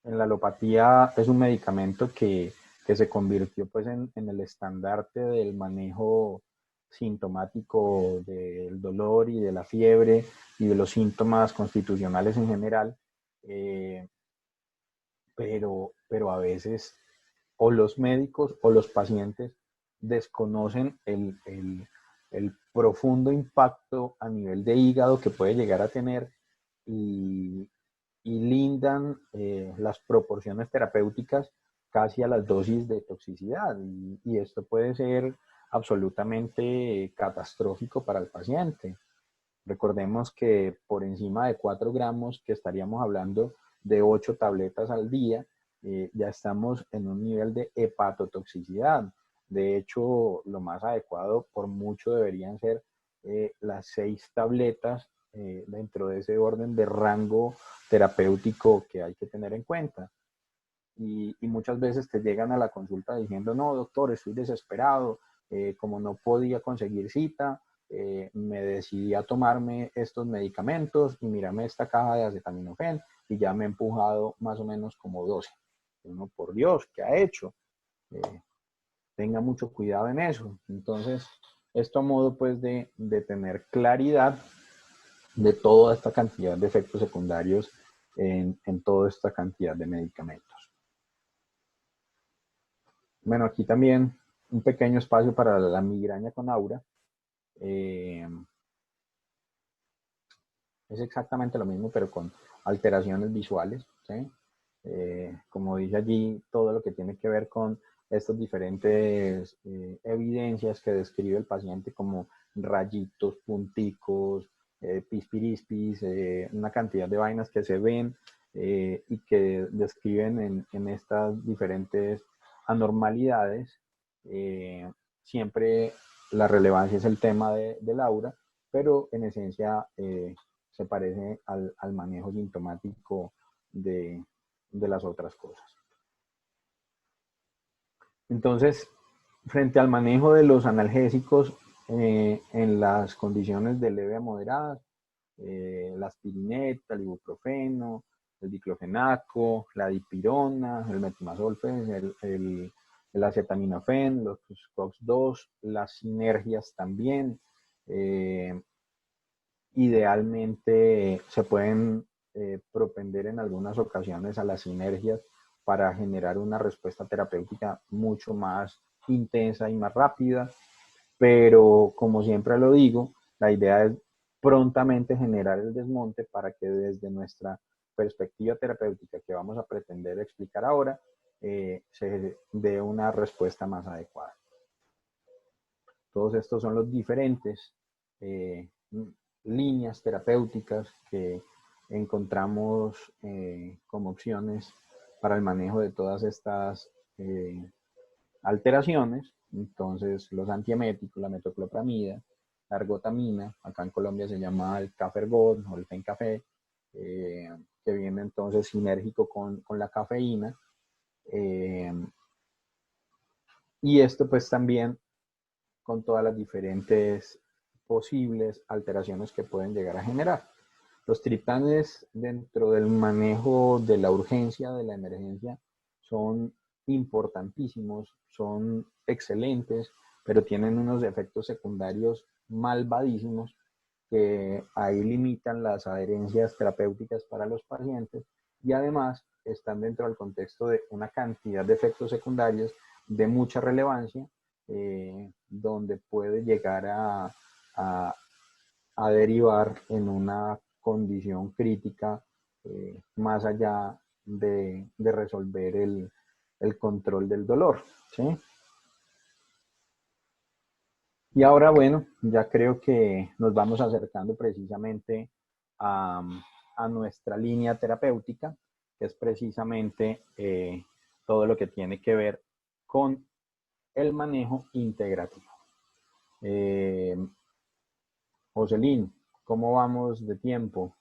la alopatía es un medicamento que se convirtió pues en el estandarte del manejo sintomático del dolor y de la fiebre y de los síntomas constitucionales en general, pero a veces o los médicos o los pacientes desconocen el profundo impacto a nivel de hígado que puede llegar a tener y, y lindan las proporciones terapéuticas casi a las dosis de toxicidad. Y esto puede ser absolutamente catastrófico para el paciente. Recordemos que por encima de 4 gramos, que estaríamos hablando de 8 tabletas al día, ya estamos en un nivel de hepatotoxicidad. De hecho, lo más adecuado por mucho deberían ser las 6 tabletas dentro de ese orden de rango terapéutico que hay que tener en cuenta. Y muchas veces te llegan a la consulta diciendo, no, doctor, estoy desesperado, como no podía conseguir cita, me decidí a tomarme estos medicamentos y mírame esta caja de acetaminofén y ya me he empujado más o menos como 12. Uno, por Dios, ¿qué ha hecho? Tenga mucho cuidado en eso. Entonces, esto a modo pues de tener claridad de toda esta cantidad de efectos secundarios en toda esta cantidad de medicamentos. Bueno, aquí también un pequeño espacio para la migraña con aura. Es exactamente lo mismo, pero con alteraciones visuales, ¿sí? Como dice allí, todo lo que tiene que ver con estas diferentes evidencias que describe el paciente, como rayitos, punticos, pispirispis, una cantidad de vainas que se ven y que describen en estas diferentes anormalidades. Siempre la relevancia es el tema del aura, pero en esencia se parece al manejo sintomático de las otras cosas. Entonces, frente al manejo de los analgésicos en las condiciones de leve a moderadas, la aspirineta, el ibuprofeno, el diclofenaco, la dipirona, el metimazol, el acetaminofén, los COX-2, las sinergias también. Idealmente se pueden propender en algunas ocasiones a las sinergias para generar una respuesta terapéutica mucho más intensa y más rápida, pero como siempre lo digo, la idea es prontamente generar el desmonte para que desde nuestra perspectiva terapéutica que vamos a pretender explicar ahora, se dé una respuesta más adecuada. Todos estos son los diferentes líneas terapéuticas que encontramos como opciones para el manejo de todas estas alteraciones. Entonces, los antieméticos, la metoclopramida, la ergotamina, acá en Colombia se llama el Cafergot o el Fencafé, que viene entonces sinérgico con la cafeína. Y esto pues también con todas las diferentes posibles alteraciones que pueden llegar a generar. Los triptanes dentro del manejo de la urgencia, de la emergencia, son importantísimos, son excelentes, pero tienen unos efectos secundarios malvadísimos que ahí limitan las adherencias terapéuticas para los pacientes y además están dentro del contexto de una cantidad de efectos secundarios de mucha relevancia, donde puede llegar a derivar en una condición crítica más allá de resolver el control del dolor, ¿sí? Y ahora, bueno, ya creo que nos vamos acercando precisamente a nuestra línea terapéutica, que es precisamente todo lo que tiene que ver con el manejo integrativo. Jocelyn, ¿cómo vamos de tiempo?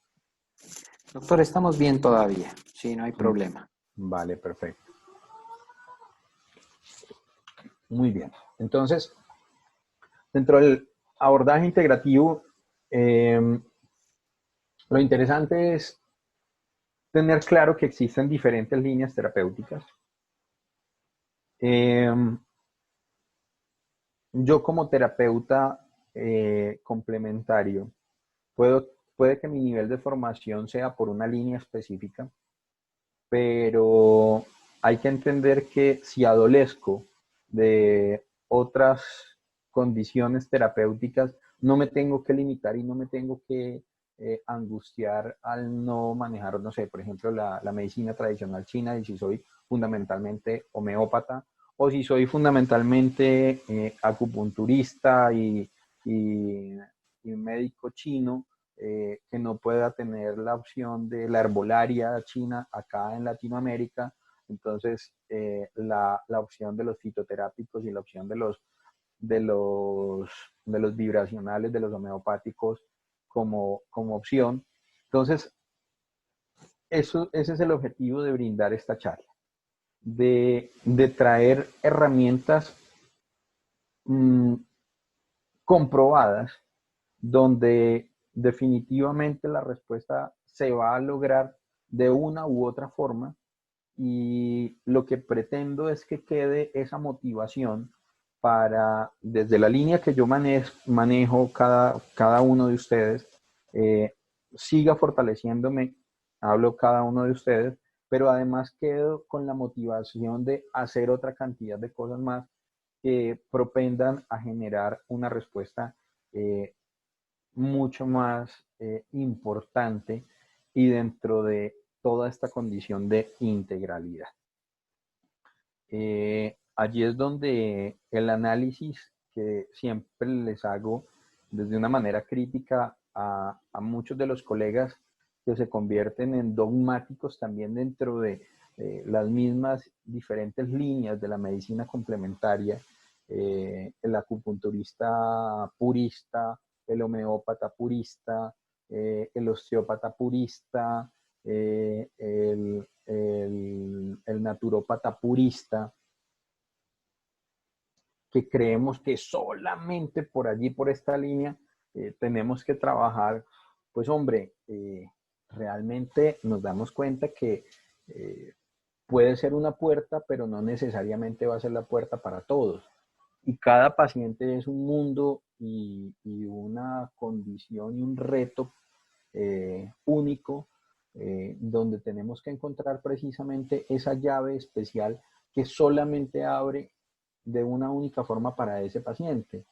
Doctor, estamos bien todavía. Sí, no hay problema. Vale, perfecto. Muy bien. Entonces, dentro del abordaje integrativo, lo interesante es tener claro que existen diferentes líneas terapéuticas. Yo como terapeuta complementario, puede que mi nivel de formación sea por una línea específica, pero hay que entender que si adolezco de otras condiciones terapéuticas, no me tengo que limitar y no me tengo que angustiar al no manejar, no sé, por ejemplo, la medicina tradicional china, y si soy fundamentalmente homeópata, o si soy fundamentalmente acupunturista y médico chino, que no pueda tener la opción de la herbolaria china acá en Latinoamérica. Entonces, la opción de los fitoterápicos y la opción de los vibracionales, de los homeopáticos como opción. Entonces, ese es el objetivo de brindar esta charla, de traer herramientas comprobadas donde definitivamente la respuesta se va a lograr de una u otra forma, y lo que pretendo es que quede esa motivación para, desde la línea que yo manejo cada uno de ustedes, siga fortaleciéndome hablo cada uno de ustedes, pero además quedo con la motivación de hacer otra cantidad de cosas más que propendan a generar una respuesta mucho más importante y dentro de toda esta condición de integralidad. Allí es donde el análisis que siempre les hago desde una manera crítica a muchos de los colegas que se convierten en dogmáticos también dentro de las mismas diferentes líneas de la medicina complementaria, el acupunturista purista, el homeópata purista, el osteópata purista, el naturópata purista, que creemos que solamente por allí, por esta línea, tenemos que trabajar. Pues hombre, realmente nos damos cuenta que puede ser una puerta, pero no necesariamente va a ser la puerta para todos. Y cada paciente es un mundo y una condición y un reto único, donde tenemos que encontrar precisamente esa llave especial que solamente abre de una única forma para ese paciente.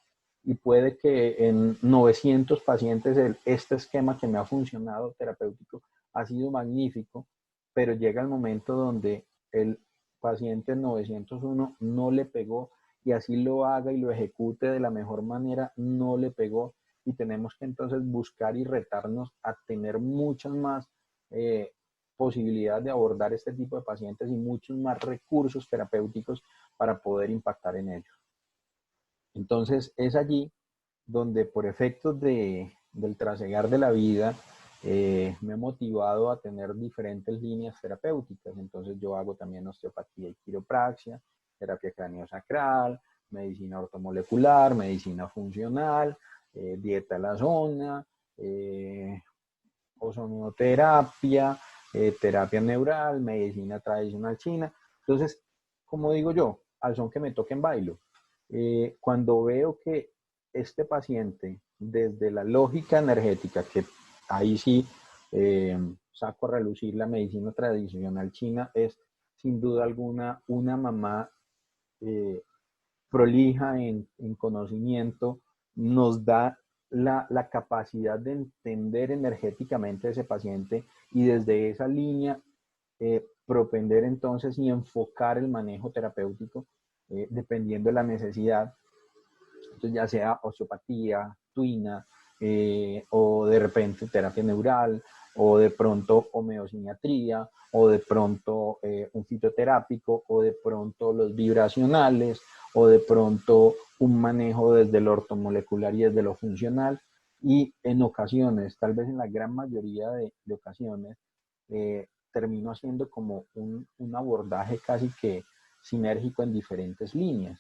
Y puede que en 900 pacientes este esquema que me ha funcionado terapéutico ha sido magnífico, pero llega el momento donde el paciente 901 no le pegó, y así lo haga y lo ejecute de la mejor manera, no le pegó, y tenemos que entonces buscar y retarnos a tener muchas más posibilidades de abordar este tipo de pacientes y muchos más recursos terapéuticos para poder impactar en ellos. Entonces es allí donde por efectos del trasegar de la vida me he motivado a tener diferentes líneas terapéuticas. Entonces yo hago también osteopatía y quiropraxia, terapia craneosacral, medicina ortomolecular, medicina funcional, dieta a la zona, ozonoterapia, terapia neural, medicina tradicional china. Entonces, como digo yo, al son que me toquen bailo. Cuando veo que este paciente, desde la lógica energética, que ahí sí saco a relucir la medicina tradicional china, es sin duda alguna una mamá prolija en conocimiento, nos da la capacidad de entender energéticamente a ese paciente y desde esa línea propender entonces y enfocar el manejo terapéutico dependiendo de la necesidad. Entonces ya sea osteopatía, tuina, o de repente terapia neural, o de pronto homeosiniatría, o de pronto un fitoterápico, o de pronto los vibracionales, o de pronto un manejo desde lo ortomolecular y desde lo funcional. Y en ocasiones, tal vez en la gran mayoría de ocasiones, termino haciendo como un abordaje casi que sinérgico en diferentes líneas.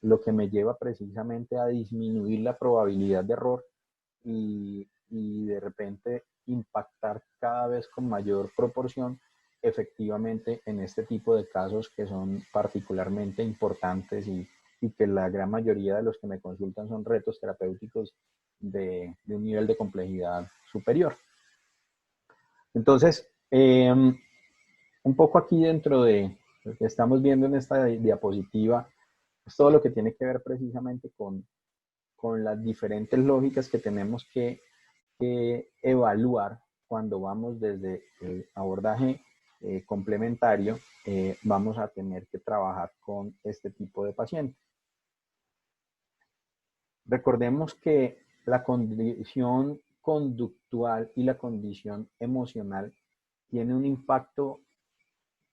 Lo que me lleva precisamente a disminuir la probabilidad de error y de repente impactar cada vez con mayor proporción efectivamente en este tipo de casos que son particularmente importantes y que la gran mayoría de los que me consultan son retos terapéuticos de un nivel de complejidad superior. Entonces, un poco aquí dentro de lo que estamos viendo en esta diapositiva, es todo lo que tiene que ver precisamente con las diferentes lógicas que tenemos que evaluar cuando vamos desde el abordaje complementario, vamos a tener que trabajar con este tipo de pacientes. Recordemos que la condición conductual y la condición emocional tiene un impacto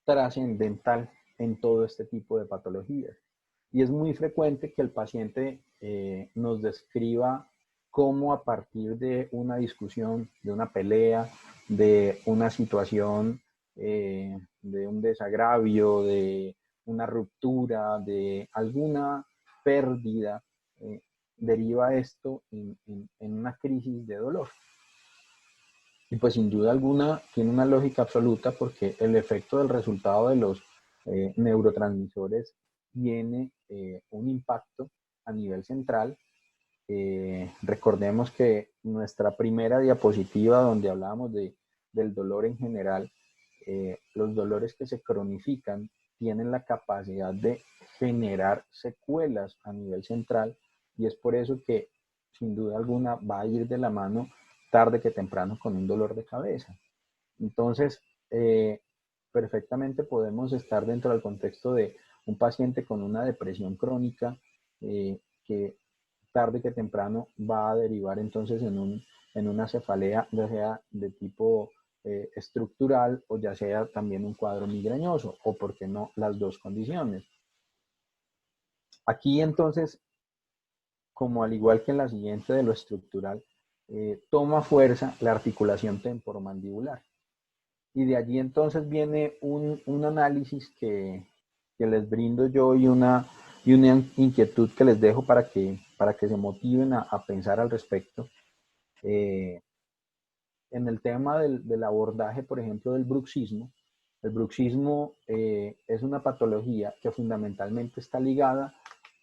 trascendental en todo este tipo de patologías. Y es muy frecuente que el paciente nos describa cómo a partir de una discusión, de una pelea, de una situación, de un desagravio, de una ruptura, de alguna pérdida, deriva esto en una crisis de dolor. Y pues sin duda alguna tiene una lógica absoluta porque el efecto del resultado de los neurotransmisores tiene un impacto a nivel central. Recordemos que nuestra primera diapositiva donde hablábamos de del dolor en general, los dolores que se cronifican tienen la capacidad de generar secuelas a nivel central, y es por eso que sin duda alguna va a ir de la mano tarde que temprano con un dolor de cabeza. Entonces, perfectamente podemos estar dentro del contexto de un paciente con una depresión crónica, que tarde que temprano va a derivar entonces en una cefalea, ya sea de tipo estructural, o ya sea también un cuadro migrañoso, o por qué no las dos condiciones. Aquí entonces, como al igual que en la siguiente de lo estructural, toma fuerza la articulación temporomandibular. Y de allí entonces viene un análisis que les brindo yo, y una inquietud que les dejo para que se motiven a pensar al respecto. En el tema del abordaje, por ejemplo, del bruxismo. El bruxismo es una patología que fundamentalmente está ligada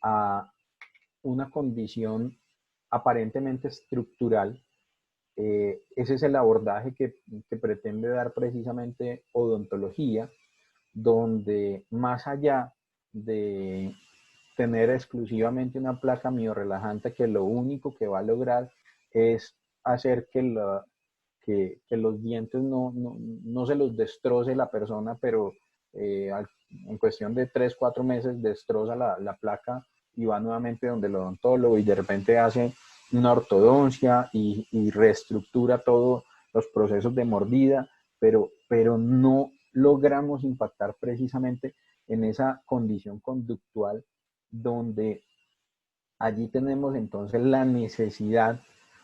a una condición aparentemente estructural. Ese es el abordaje que pretende dar precisamente odontología, donde más allá de tener exclusivamente una placa miorrelajante, que lo único que va a lograr es hacer que los dientes no se los destroce la persona, pero en cuestión de 3, 4 meses destroza la placa y va nuevamente donde el odontólogo, y de repente hace una ortodoncia y reestructura todos los procesos de mordida, pero no logramos impactar precisamente en esa condición conductual, donde allí tenemos entonces la necesidad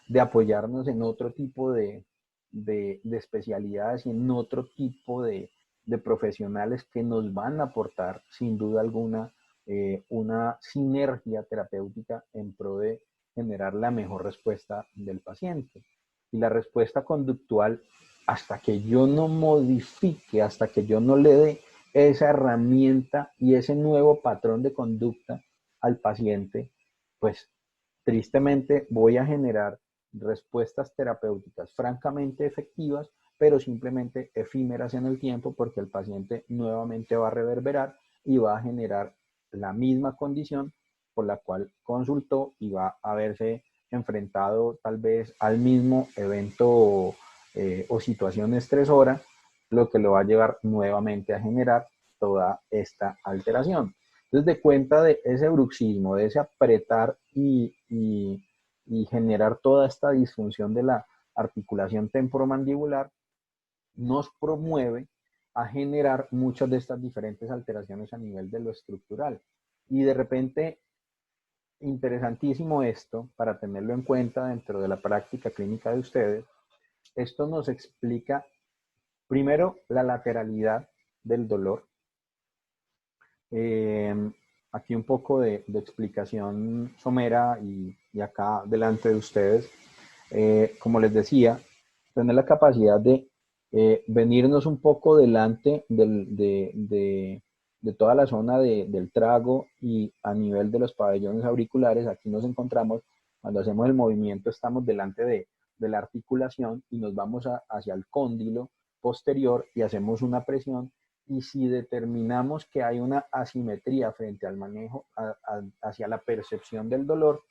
de apoyarnos en otro tipo de especialidades y en otro tipo de profesionales que nos van a aportar sin duda alguna una sinergia terapéutica en pro de generar la mejor respuesta del paciente. Y la respuesta conductual, hasta que yo no modifique, hasta que yo no le dé esa herramienta y ese nuevo patrón de conducta al paciente, pues tristemente voy a generar respuestas terapéuticas francamente efectivas, pero simplemente efímeras en el tiempo, porque el paciente nuevamente va a reverberar y va a generar la misma condición por la cual consultó, y va a verse enfrentado tal vez al mismo evento o situación estresora, lo que lo va a llevar nuevamente a generar toda esta alteración. Entonces, de cuenta de ese bruxismo, de ese apretar y generar toda esta disfunción de la articulación temporomandibular, nos promueve a generar muchas de estas diferentes alteraciones a nivel de lo estructural. Y de repente, interesantísimo esto, para tenerlo en cuenta dentro de la práctica clínica de ustedes, esto nos explica primero la lateralidad del dolor. Aquí un poco de explicación somera y acá delante de ustedes. Como les decía, tener la capacidad de venirnos un poco delante de toda la zona del trago, y a nivel de los pabellones auriculares. Aquí nos encontramos, cuando hacemos el movimiento, estamos delante de la articulación y nos vamos hacia el cóndilo posterior y hacemos una presión. Y si determinamos que hay una asimetría frente al manejo hacia la percepción del dolor,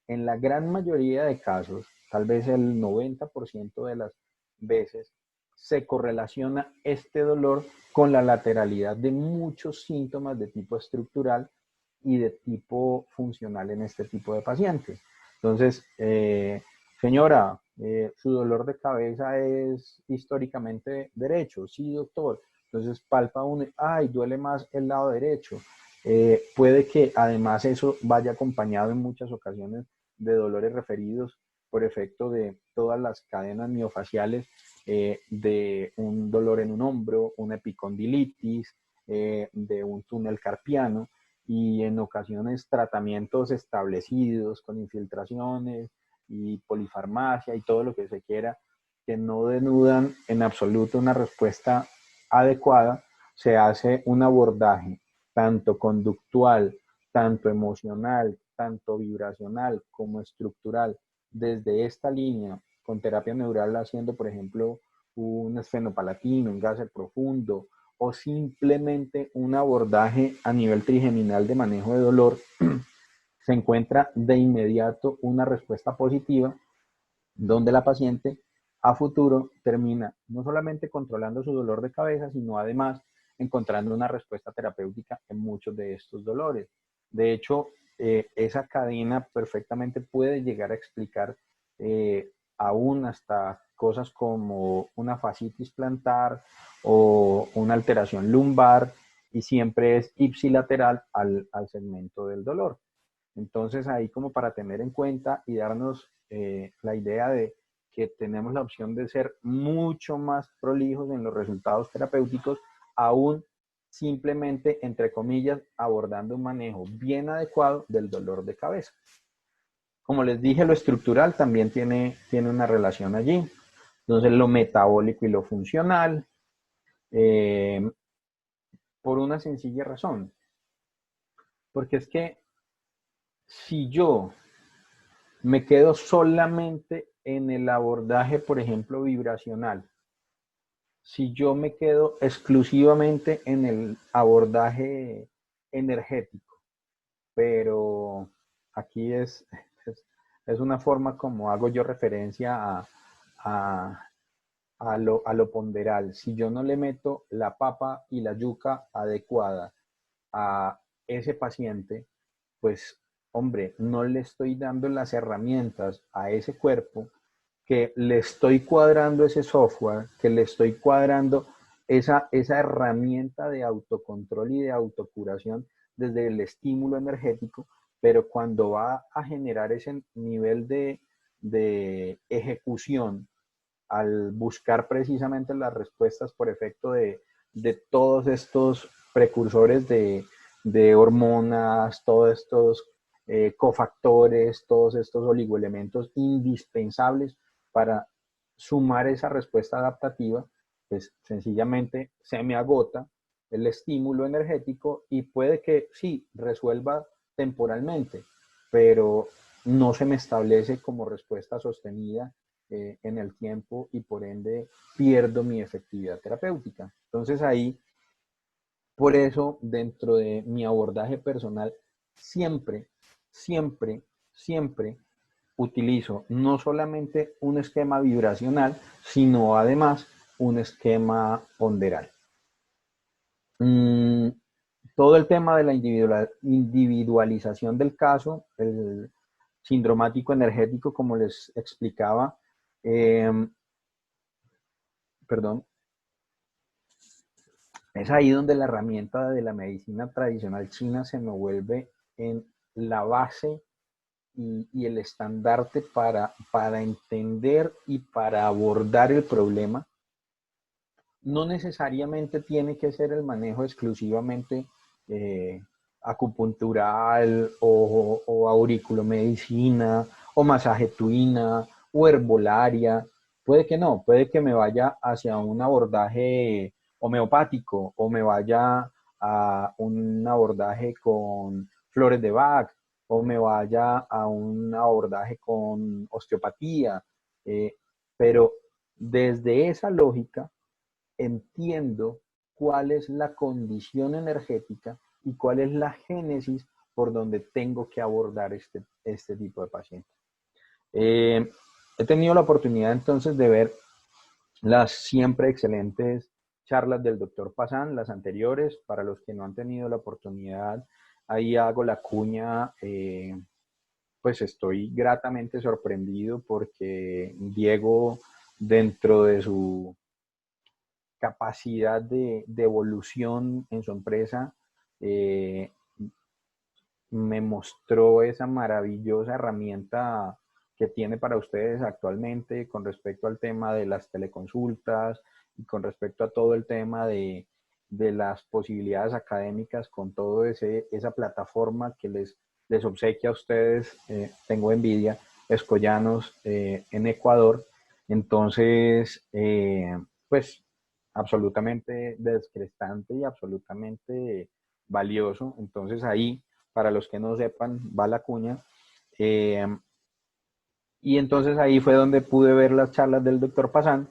en la gran mayoría de casos, tal vez el 90% de las veces, se correlaciona este dolor con la lateralidad de muchos síntomas de tipo estructural y de tipo funcional en este tipo de pacientes. Entonces, señora, su dolor de cabeza es históricamente derecho. Sí, doctor. Entonces palpa uno, ay, duele más el lado derecho. Puede que además eso vaya acompañado en muchas ocasiones de dolores referidos por efecto de todas las cadenas miofaciales, de un dolor en un hombro, una epicondilitis, de un túnel carpiano, y en ocasiones tratamientos establecidos con infiltraciones y polifarmacia y todo lo que se quiera, que no denudan en absoluto una respuesta adecuada. Se hace un abordaje tanto conductual, tanto emocional, tanto vibracional como estructural, desde esta línea, con terapia neural, haciendo, por ejemplo, un esfenopalatino, un Gasser profundo, o simplemente un abordaje a nivel trigeminal de manejo de dolor, se encuentra de inmediato una respuesta positiva donde la paciente a futuro termina no solamente controlando su dolor de cabeza, sino además encontrando una respuesta terapéutica en muchos de estos dolores. De hecho, esa cadena perfectamente puede llegar a explicar aún hasta cosas como una fascitis plantar o una alteración lumbar, y siempre es ipsilateral al segmento del dolor. Entonces ahí, como para tener en cuenta y darnos la idea de que tenemos la opción de ser mucho más prolijos en los resultados terapéuticos, aún simplemente, entre comillas, abordando un manejo bien adecuado del dolor de cabeza. Como les dije, lo estructural también tiene una relación allí. Entonces, lo metabólico y lo funcional, por una sencilla razón. Porque es que si yo me quedo solamente en el abordaje, por ejemplo, vibracional, si yo me quedo exclusivamente en el abordaje energético, pero aquí es una forma como hago yo referencia a, a lo ponderal. Si yo no le meto la papa y la yuca adecuada a ese paciente, pues, hombre, no le estoy dando las herramientas a ese cuerpo, que le estoy cuadrando ese software, que le estoy cuadrando esa herramienta de autocontrol y de autocuración desde el estímulo energético, pero cuando va a generar ese nivel de ejecución, al buscar precisamente las respuestas por efecto de todos estos precursores de hormonas, todos estos cofactores, todos estos oligoelementos indispensables para sumar esa respuesta adaptativa, pues sencillamente se me agota el estímulo energético y puede que sí, resuelva temporalmente, pero no se me establece como respuesta sostenida en el tiempo, y por ende pierdo mi efectividad terapéutica. Entonces ahí, por eso, dentro de mi abordaje personal, siempre, siempre, siempre utilizo no solamente un esquema vibracional, sino además un esquema ponderal. Todo el tema de la individualización del caso, el sindromático energético, como les explicaba, perdón, es ahí donde la herramienta de la medicina tradicional china se me vuelve en la base y el estandarte para entender y para abordar el problema. No necesariamente tiene que ser el manejo exclusivamente acupuntural o auriculomedicina o masaje tuina o herbolaria. Puede que no, puede que me vaya hacia un abordaje homeopático o me vaya a un abordaje con flores de Bach o me vaya a un abordaje con osteopatía. Pero desde esa lógica entiendo cuál es la condición energética y cuál es la génesis por donde tengo que abordar este tipo de pacientes. He tenido la oportunidad entonces de ver las siempre excelentes charlas del doctor Pazán, las anteriores. Para los que no han tenido la oportunidad, ahí hago la cuña. Pues estoy gratamente sorprendido porque Diego, dentro de su capacidad de evolución en su empresa, me mostró esa maravillosa herramienta que tiene para ustedes actualmente con respecto al tema de las teleconsultas y con respecto a todo el tema de las posibilidades académicas, con todo esa plataforma que les obsequia a ustedes. Tengo envidia, escollanos en Ecuador. Entonces, pues absolutamente descrestante y absolutamente valioso. Entonces ahí, para los que no sepan, va la cuña. Y entonces ahí fue donde pude ver las charlas del doctor Pazán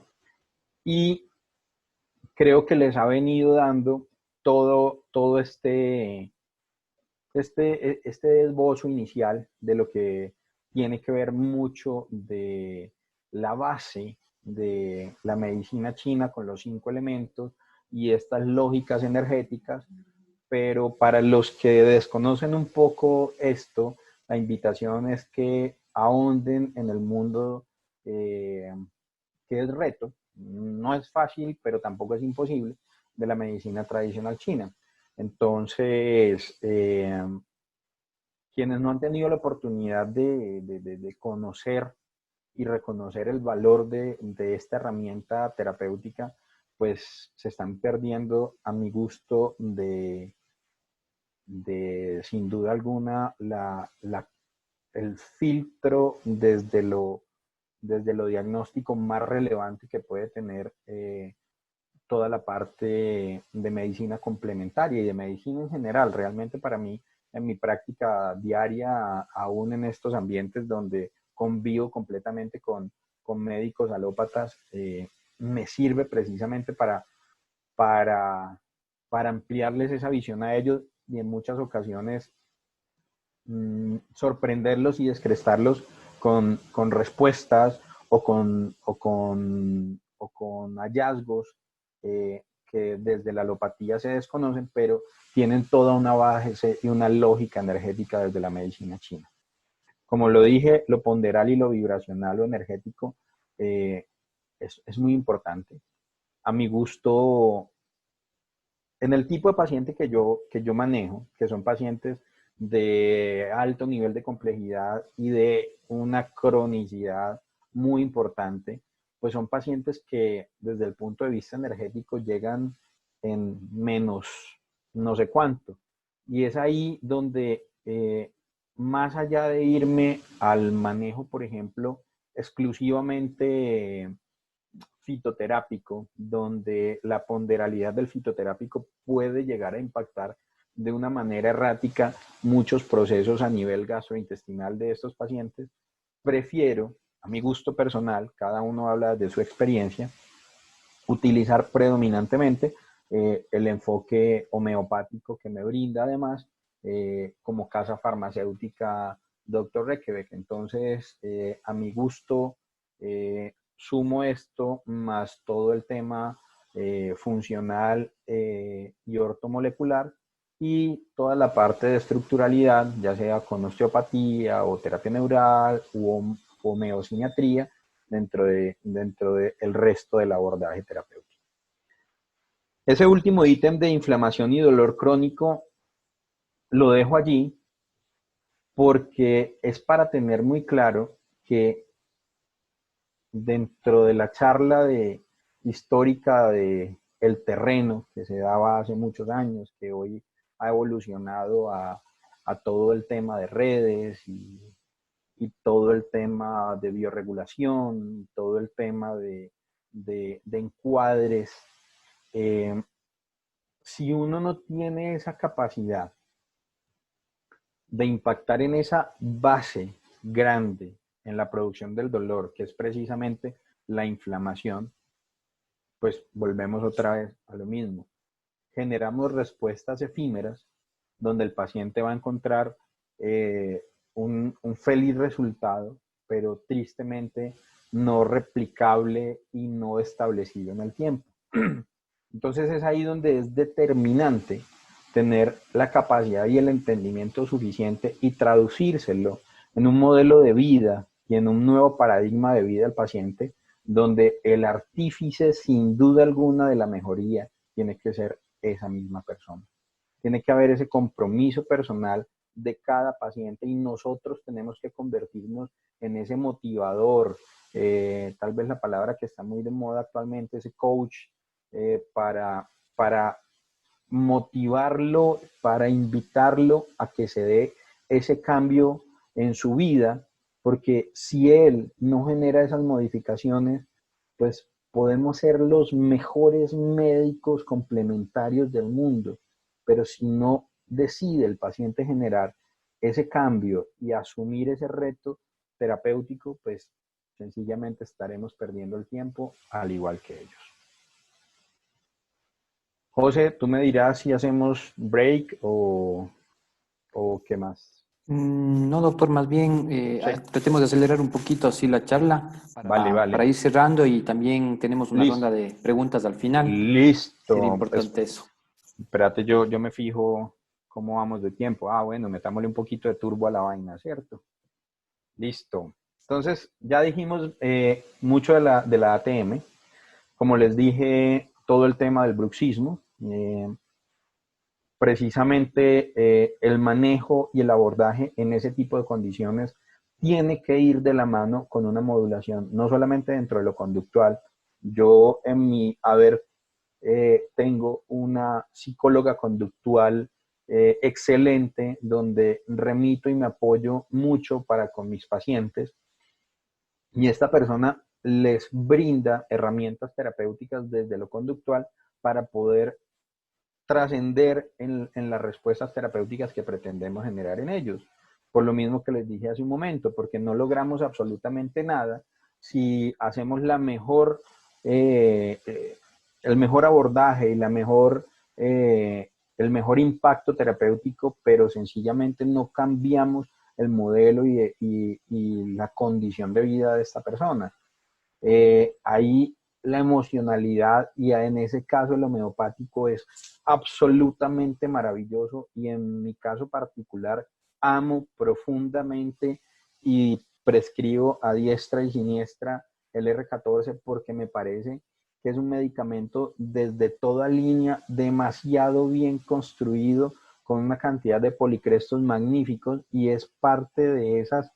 y creo que les ha venido dando todo este esbozo inicial de lo que tiene que ver mucho de la base de la medicina china con los 5 elementos y estas lógicas energéticas, pero para los que desconocen un poco esto, la invitación es que ahonden en el mundo que es reto, no es fácil, pero tampoco es imposible, de la medicina tradicional china. Entonces, quienes no han tenido la oportunidad de conocer y reconocer el valor de esta herramienta terapéutica, pues se están perdiendo, a mi gusto, sin duda alguna, el filtro desde lo diagnóstico más relevante que puede tener toda la parte de medicina complementaria y de medicina en general. Realmente para mí, en mi práctica diaria, aún en estos ambientes donde convivo completamente con médicos alópatas, me sirve precisamente para, para ampliarles esa visión a ellos y en muchas ocasiones sorprenderlos y descrestarlos con respuestas o con hallazgos que desde la alopatía se desconocen, pero tienen toda una base y una lógica energética desde la medicina china. Como lo dije, lo ponderal y lo vibracional o energético es muy importante. A mi gusto, en el tipo de paciente que yo manejo, que son pacientes de alto nivel de complejidad y de una cronicidad muy importante, pues son pacientes que desde el punto de vista energético llegan en menos no sé cuánto. Y es ahí donde, más allá de irme al manejo, por ejemplo, exclusivamente fitoterápico, donde la ponderalidad del fitoterápico puede llegar a impactar de una manera errática muchos procesos a nivel gastrointestinal de estos pacientes, prefiero, a mi gusto personal, cada uno habla de su experiencia, utilizar predominantemente el enfoque homeopático que me brinda además como casa farmacéutica Dr. Rekebeck. Entonces, a mi gusto, sumo esto más todo el tema funcional y ortomolecular y toda la parte de estructuralidad, ya sea con osteopatía o terapia neural o homeosiniatría, dentro de el resto del abordaje terapéutico. Ese último ítem de inflamación y dolor crónico lo dejo allí porque es para tener muy claro que dentro de la charla histórica de el terreno que se daba hace muchos años, que hoy ha evolucionado a todo el tema de redes y todo el tema de biorregulación, todo el tema de encuadres. Si uno no tiene esa capacidad de impactar en esa base grande en la producción del dolor, que es precisamente la inflamación, pues volvemos otra vez a lo mismo. Generamos respuestas efímeras donde el paciente va a encontrar un feliz resultado, pero tristemente no replicable y no establecido en el tiempo. Entonces es ahí donde es determinante tener la capacidad y el entendimiento suficiente y traducírselo en un modelo de vida y en un nuevo paradigma de vida al paciente, donde el artífice sin duda alguna de la mejoría tiene que ser esa misma persona. Tiene que haber ese compromiso personal de cada paciente y nosotros tenemos que convertirnos en ese motivador, tal vez la palabra que está muy de moda actualmente, ese coach, para motivarlo, para invitarlo a que se dé ese cambio en su vida, porque si él no genera esas modificaciones, pues podemos ser los mejores médicos complementarios del mundo, pero si no decide el paciente generar ese cambio y asumir ese reto terapéutico, pues sencillamente estaremos perdiendo el tiempo al igual que ellos. José, tú me dirás si hacemos break o qué más. No, doctor, más bien Sí, tratemos de acelerar un poquito así la charla vale, para vale. ir cerrando y también tenemos una ronda Listo. de preguntas al final. Sería Listo. importante eso. Espérate, yo me fijo cómo vamos de tiempo. Ah, bueno, metámosle un poquito de turbo a la vaina, ¿cierto? Listo. Entonces, ya dijimos mucho de la ATM. Como les dije, todo el tema del bruxismo. Precisamente el manejo y el abordaje en ese tipo de condiciones tiene que ir de la mano con una modulación, no solamente dentro de lo conductual. Yo en mi haber tengo una psicóloga conductual excelente donde remito y me apoyo mucho para con mis pacientes y esta persona les brinda herramientas terapéuticas desde lo conductual para poder trascender en las respuestas terapéuticas que pretendemos generar en ellos. Por lo mismo que les dije hace un momento, porque no logramos absolutamente nada si hacemos eh, eh, el mejor abordaje y el mejor impacto terapéutico, pero sencillamente no cambiamos el modelo y la condición de vida de esta persona. Ahí la emocionalidad y en ese caso el homeopático es absolutamente maravilloso y en mi caso particular amo profundamente y prescribo a diestra y siniestra el R14 porque me parece que es un medicamento desde toda línea demasiado bien construido con una cantidad de policrestos magníficos y es parte de esas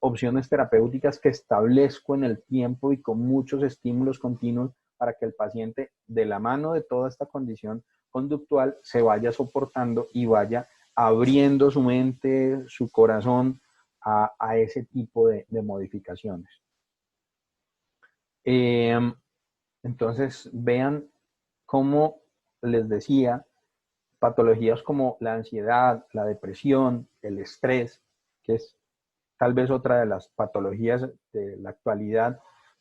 opciones terapéuticas que establezco en el tiempo y con muchos estímulos continuos para que el paciente, de la mano de toda esta condición conductual, se vaya soportando y vaya abriendo su mente, su corazón a ese tipo de modificaciones. Eh, entonces, vean cómo les decía, patologías como la ansiedad, la depresión, el estrés, que es tal vez otra de las patologías de la actualidad,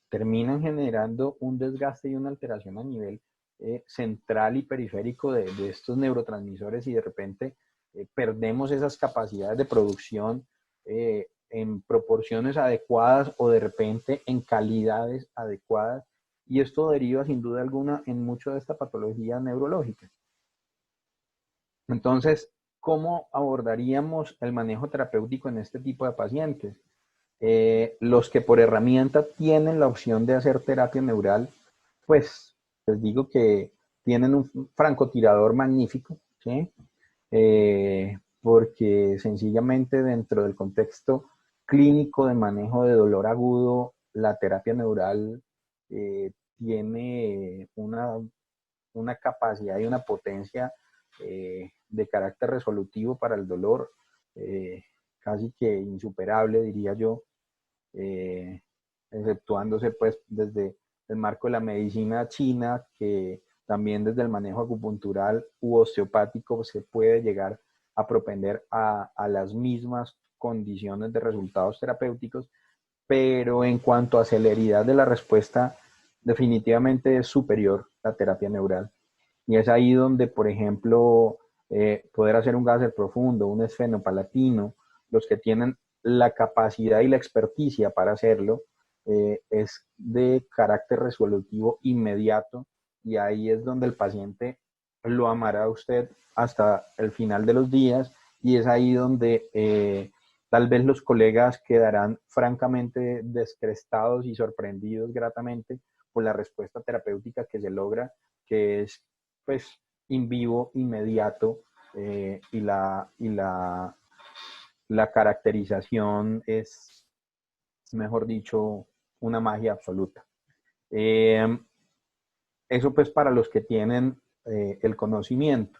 terminan generando un desgaste y una alteración a nivel central y periférico de estos neurotransmisores y de repente perdemos esas capacidades de producción en proporciones adecuadas o de repente en calidades adecuadas y esto deriva sin duda alguna en mucho de esta patología neurológica. Entonces, ¿cómo abordaríamos el manejo terapéutico en este tipo de pacientes? Los que por herramienta tienen la opción de hacer terapia neural, pues les digo que tienen un francotirador magnífico, ¿sí? Porque sencillamente dentro del contexto clínico de manejo de dolor agudo, la terapia neural tiene una capacidad y una potencia de carácter resolutivo para el dolor casi que insuperable, diría yo, eh, exceptuándose pues desde el marco de la medicina china, que también desde el manejo acupuntural u osteopático se puede llegar a propender a las mismas condiciones de resultados terapéuticos, pero en cuanto a celeridad de la respuesta, definitivamente es superior la terapia neural. Y es ahí donde, por ejemplo, poder hacer un Gasser profundo, un esfenopalatino, los que tienen la capacidad y la experticia para hacerlo, es de carácter resolutivo inmediato y ahí es donde el paciente lo amará a usted hasta el final de los días y es ahí donde tal vez los colegas quedarán francamente descrestados y sorprendidos gratamente por la respuesta terapéutica que se logra, que es pues in vivo, inmediato, y la caracterización es, mejor dicho, una magia absoluta. Eh, Eso pues para los que tienen el conocimiento.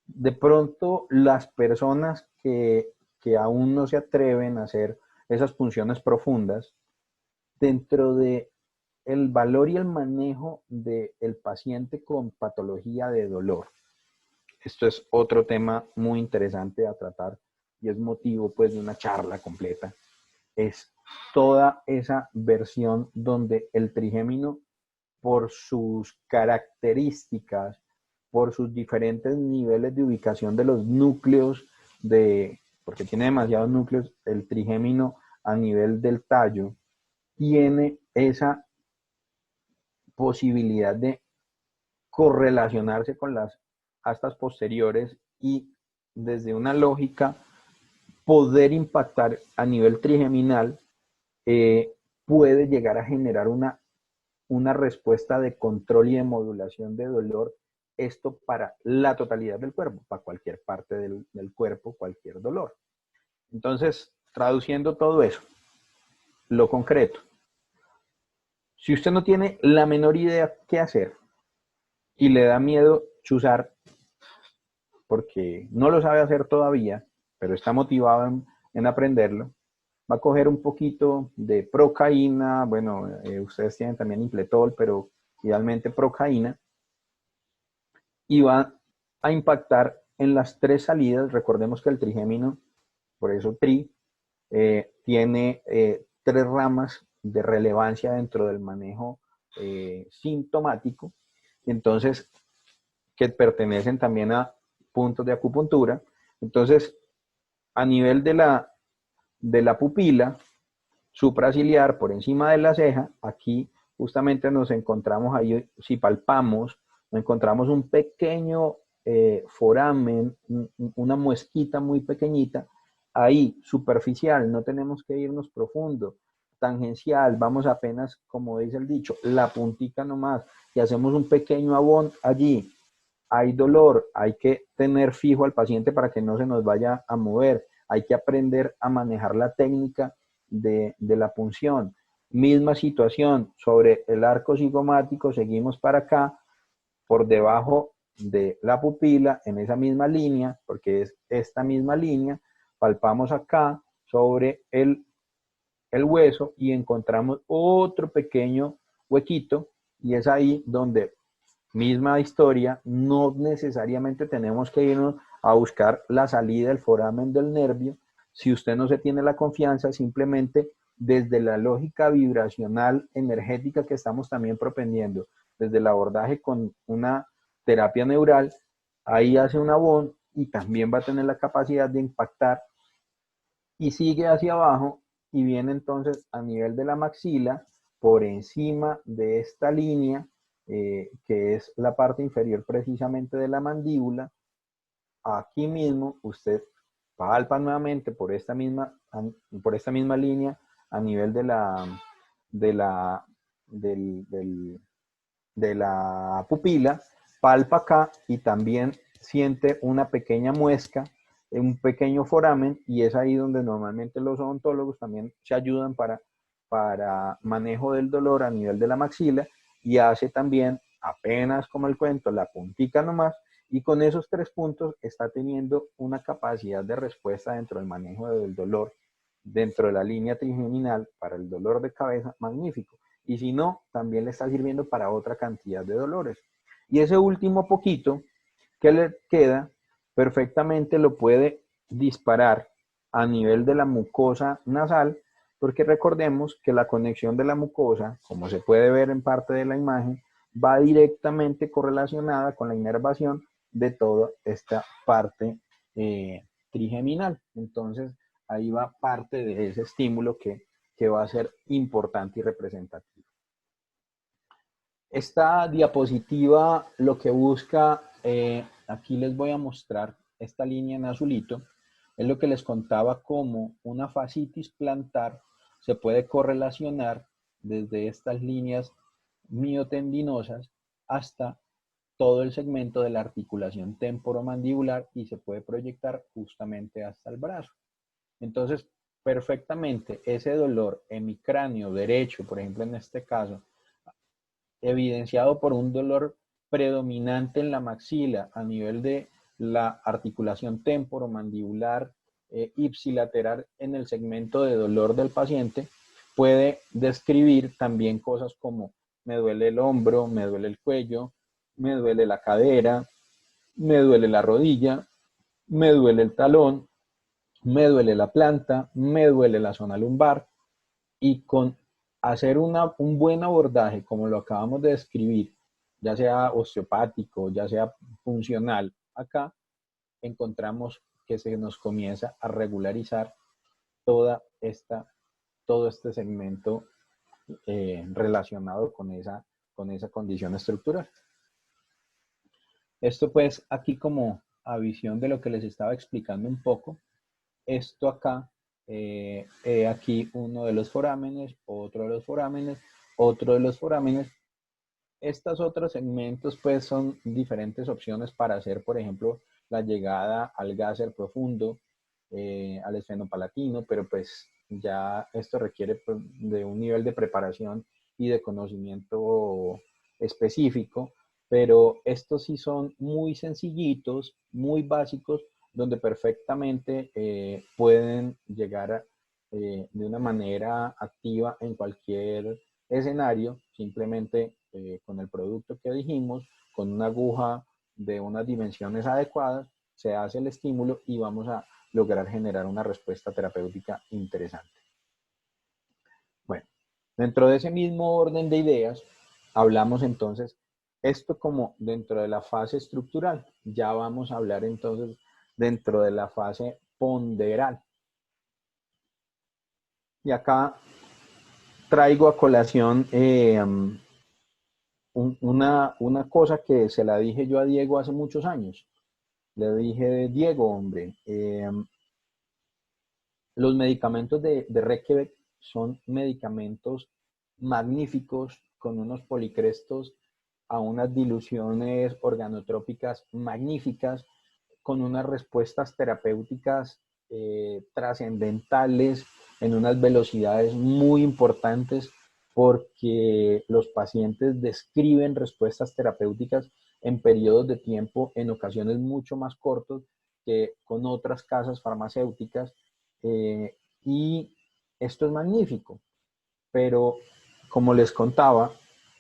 De pronto las personas que aún no se atreven a hacer esas funciones profundas, dentro de el valor y el manejo del paciente con patología de dolor. Esto es otro tema muy interesante a tratar y es motivo pues de una charla completa. Es toda esa versión donde el trigémino por sus características por sus diferentes niveles de ubicación de los núcleos, porque tiene demasiados núcleos, el trigémino a nivel del tallo, tiene esa posibilidad de correlacionarse con las astas posteriores y desde una lógica poder impactar a nivel trigeminal, puede llegar a generar una respuesta de control y de modulación de dolor, esto para la totalidad del cuerpo, para cualquier parte del cuerpo, cualquier dolor. Entonces, traduciendo todo eso, lo concreto, si usted no tiene la menor idea qué hacer y le da miedo chuzar porque no lo sabe hacer todavía, pero está motivado en aprenderlo, va a coger un poquito de procaína, bueno, ustedes tienen también impletol, pero idealmente procaína, y va a impactar en las 3 salidas. Recordemos que el trigémino, por eso tri, tiene 3 ramas de relevancia dentro del manejo sintomático, entonces, que pertenecen también a puntos de acupuntura. Entonces, a nivel de la pupila supraciliar, por encima de la ceja, aquí justamente nos encontramos ahí, si palpamos, nos encontramos un pequeño foramen, una muesquita muy pequeñita, ahí superficial, no tenemos que irnos profundo, tangencial, vamos apenas, como dice el dicho, la puntica nomás, y hacemos un pequeño abón allí. Hay dolor, hay que tener fijo al paciente para que no se nos vaya a mover, hay que aprender a manejar la técnica de la punción. Misma situación sobre el arco cigomático, seguimos para acá, por debajo de la pupila, en esa misma línea, porque es esta misma línea, palpamos acá sobre el hueso y encontramos otro pequeño huequito, y es ahí donde, misma historia, no necesariamente tenemos que irnos a buscar la salida del foramen del nervio. Si usted no se tiene la confianza, simplemente desde la lógica vibracional energética que estamos también propendiendo, desde el abordaje con una terapia neural, ahí hace un abón y también va a tener la capacidad de impactar, y sigue hacia abajo y viene entonces a nivel de la maxila, por encima de esta línea, que es la parte inferior precisamente de la mandíbula. Aquí mismo usted palpa nuevamente por esta misma línea a nivel de la, de la pupila, palpa acá y también siente una pequeña muesca, un pequeño foramen, y es ahí donde normalmente los odontólogos también se ayudan para manejo del dolor a nivel de la maxila, y hace también, apenas como el cuento, la puntica nomás, y con esos 3 puntos está teniendo una capacidad de respuesta dentro del manejo del dolor, dentro de la línea trigeminal para el dolor de cabeza, magnífico. Y si no, también le está sirviendo para otra cantidad de dolores. Y ese último poquito que le queda, perfectamente lo puede disparar a nivel de la mucosa nasal, porque recordemos que la conexión de la mucosa, como se puede ver en parte de la imagen, va directamente correlacionada con la inervación de toda esta parte trigeminal. Entonces, ahí va parte de ese estímulo que va a ser importante y representativo. Esta diapositiva lo que busca, aquí les voy a mostrar esta línea en azulito, es lo que les contaba, como una fascitis plantar se puede correlacionar desde estas líneas miotendinosas hasta todo el segmento de la articulación temporomandibular y se puede proyectar justamente hasta el brazo. Entonces, perfectamente, ese dolor en mi cráneo derecho, por ejemplo, en este caso, evidenciado por un dolor predominante en la maxila a nivel de la articulación temporomandibular ipsilateral en el segmento de dolor del paciente, puede describir también cosas como: me duele el hombro, me duele el cuello, me duele la cadera, me duele la rodilla, me duele el talón, me duele la planta, me duele la zona lumbar. Y con hacer un buen abordaje, como lo acabamos de describir, ya sea osteopático, ya sea funcional, acá encontramos que se nos comienza a regularizar toda esta, todo este segmento relacionado con esa condición estructural. Esto pues aquí como a visión de lo que les estaba explicando un poco, esto acá, aquí uno de los forámenes, otro de los forámenes, otro de los forámenes. Estos otros segmentos pues son diferentes opciones para hacer, por ejemplo, la llegada al gáser profundo, al esfenopalatino, pero pues ya esto requiere de un nivel de preparación y de conocimiento específico, pero estos sí son muy sencillitos, muy básicos, donde perfectamente pueden llegar de una manera activa en cualquier escenario, simplemente con el producto que dijimos, con una aguja de unas dimensiones adecuadas, se hace el estímulo y vamos a lograr generar una respuesta terapéutica interesante. Bueno, dentro de ese mismo orden de ideas, hablamos entonces esto como dentro de la fase estructural. Ya vamos a hablar entonces dentro de la fase ponderal. Y acá traigo a colación una cosa que se la dije yo a Diego hace muchos años. Le dije, Diego, hombre, los medicamentos de Requebec son medicamentos magníficos con unos policrestos a unas diluciones organotrópicas magníficas, con unas respuestas terapéuticas trascendentales en unas velocidades muy importantes porque los pacientes describen respuestas terapéuticas en periodos de tiempo en ocasiones mucho más cortos que con otras casas farmacéuticas y esto es magnífico, pero como les contaba,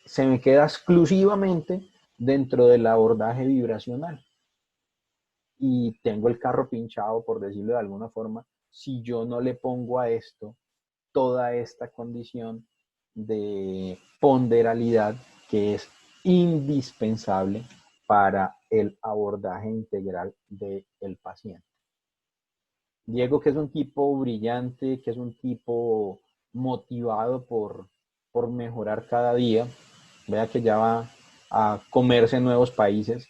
se me queda exclusivamente dentro del abordaje vibracional y tengo el carro pinchado, por decirlo de alguna forma, si yo no le pongo a esto toda esta condición de ponderalidad que es indispensable para el abordaje integral del paciente. Diego, que es un tipo brillante, que es un tipo motivado por mejorar cada día, vea que ya va a comerse en nuevos países,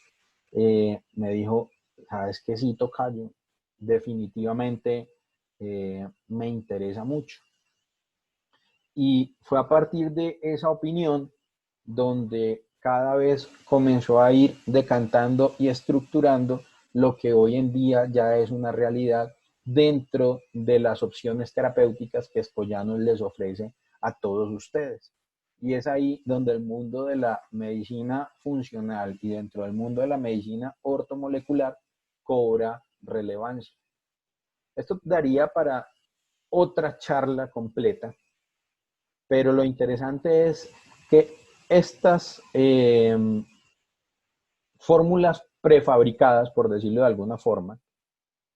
me dijo, sabes qué sí, tocayo, definitivamente me interesa mucho. Y fue a partir de esa opinión donde cada vez comenzó a ir decantando y estructurando lo que hoy en día ya es una realidad dentro de las opciones terapéuticas que Espollanos les ofrece a todos ustedes. Y es ahí donde el mundo de la medicina funcional y dentro del mundo de la medicina ortomolecular cobra relevancia. Esto daría para otra charla completa, pero lo interesante es que estas fórmulas prefabricadas, por decirlo de alguna forma,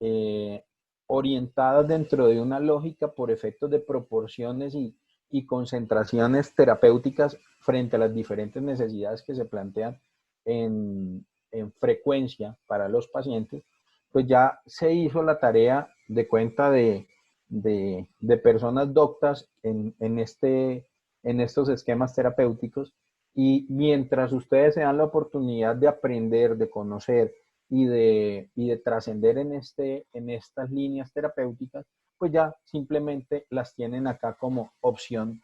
eh, orientadas dentro de una lógica por efectos de proporciones y concentraciones terapéuticas frente a las diferentes necesidades que se plantean en frecuencia para los pacientes, pues ya se hizo la tarea de cuenta de personas doctas en estos esquemas terapéuticos y mientras ustedes se dan la oportunidad de aprender, de conocer y de trascender en estas líneas terapéuticas, pues ya simplemente las tienen acá como opción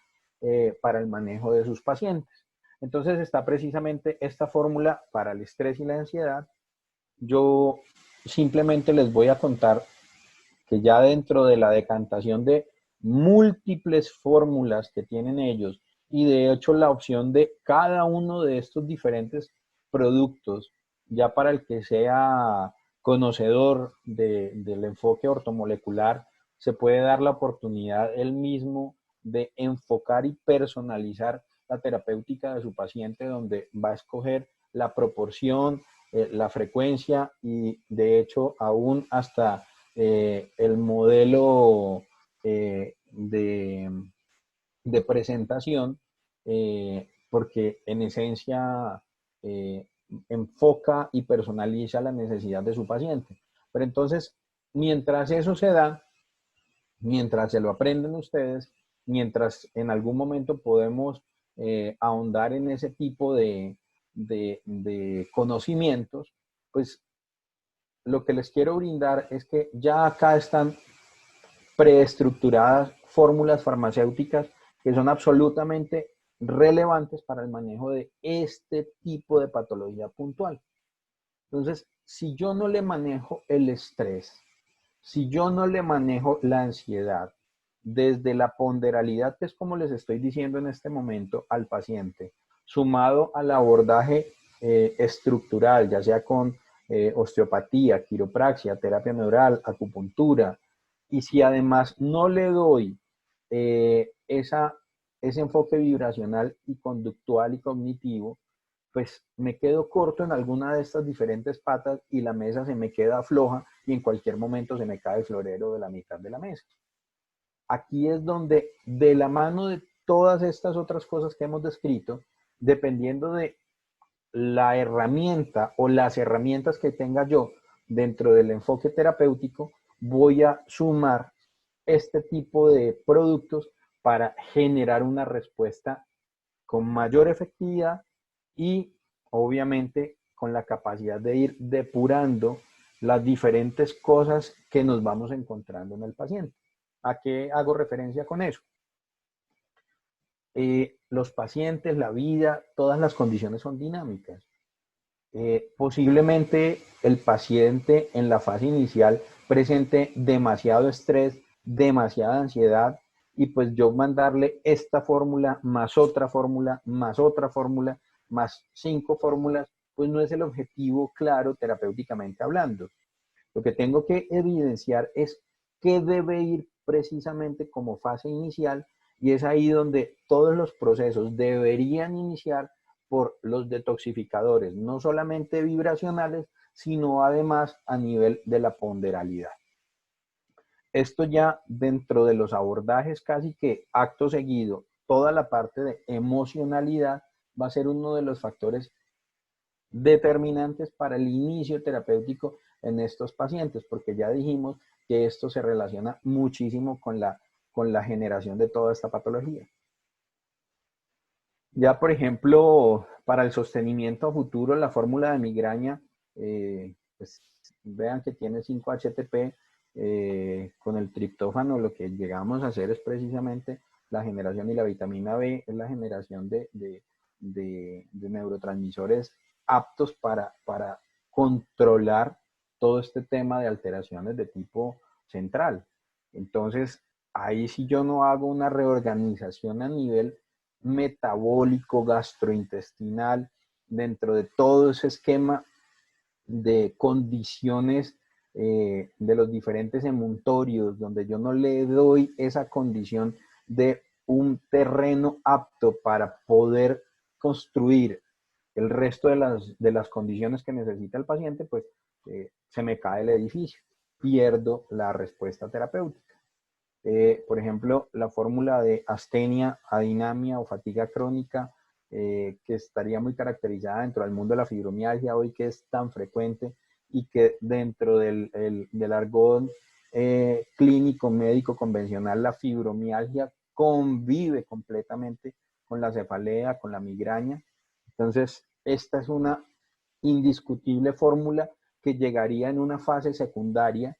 para el manejo de sus pacientes. Entonces está precisamente esta fórmula para el estrés y la ansiedad. Yo simplemente les voy a contar que ya dentro de la decantación de múltiples fórmulas que tienen ellos y de hecho la opción de cada uno de estos diferentes productos, ya para el que sea conocedor del enfoque ortomolecular, se puede dar la oportunidad él mismo de enfocar y personalizar la terapéutica de su paciente, donde va a escoger la proporción, la frecuencia y de hecho aún hasta el modelo de presentación, porque en esencia eh, enfoca y personaliza la necesidad de su paciente. Pero entonces, mientras eso se da, mientras se lo aprenden ustedes, mientras en algún momento podemos ahondar en ese tipo de conocimientos, pues lo que les quiero brindar es que ya acá están preestructuradas fórmulas farmacéuticas que son absolutamente relevantes para el manejo de este tipo de patología puntual. Entonces, si yo no le manejo el estrés, si yo no le manejo la ansiedad, desde la ponderalidad, que es como les estoy diciendo en este momento al paciente, sumado al abordaje estructural, ya sea con osteopatía, quiropraxia, terapia neural, acupuntura, y si además no le doy ese enfoque vibracional y conductual y cognitivo, pues me quedo corto en alguna de estas diferentes patas y la mesa se me queda floja y en cualquier momento se me cae el florero de la mitad de la mesa. Aquí es donde, de la mano de todas estas otras cosas que hemos descrito, dependiendo de la herramienta o las herramientas que tenga yo dentro del enfoque terapéutico, voy a sumar este tipo de productos para generar una respuesta con mayor efectividad y obviamente con la capacidad de ir depurando las diferentes cosas que nos vamos encontrando en el paciente. ¿A qué hago referencia con eso? Los pacientes, la vida, todas las condiciones son dinámicas. Posiblemente el paciente en la fase inicial presente demasiado estrés, demasiada ansiedad, y pues yo mandarle esta fórmula, más otra fórmula, más otra fórmula, más 5 fórmulas, pues no es el objetivo claro terapéuticamente hablando. Lo que tengo que evidenciar es qué debe ir precisamente como fase inicial, y es ahí donde todos los procesos deberían iniciar por los detoxificadores, no solamente vibracionales, sino además a nivel de la ponderalidad. Esto ya dentro de los abordajes casi que acto seguido, toda la parte de emocionalidad va a ser uno de los factores determinantes para el inicio terapéutico en estos pacientes, porque ya dijimos que esto se relaciona muchísimo con la generación de toda esta patología. Ya, por ejemplo, para el sostenimiento a futuro, la fórmula de migraña, pues, vean que tiene 5-HTP, con el triptófano lo que llegamos a hacer es precisamente la generación, y la vitamina B es la generación de neurotransmisores aptos para controlar todo este tema de alteraciones de tipo central. Entonces, ahí si yo no hago una reorganización a nivel metabólico, gastrointestinal, dentro de todo ese esquema de condiciones de los diferentes emuntorios, donde yo no le doy esa condición de un terreno apto para poder construir el resto de las condiciones que necesita el paciente, pues se me cae el edificio, pierdo la respuesta terapéutica. Por ejemplo, la fórmula de astenia, adinamia o fatiga crónica, que estaría muy caracterizada dentro del mundo de la fibromialgia hoy, que es tan frecuente y que dentro del argot clínico médico convencional, la fibromialgia convive completamente con la cefalea, con la migraña. Entonces, esta es una indiscutible fórmula que llegaría en una fase secundaria,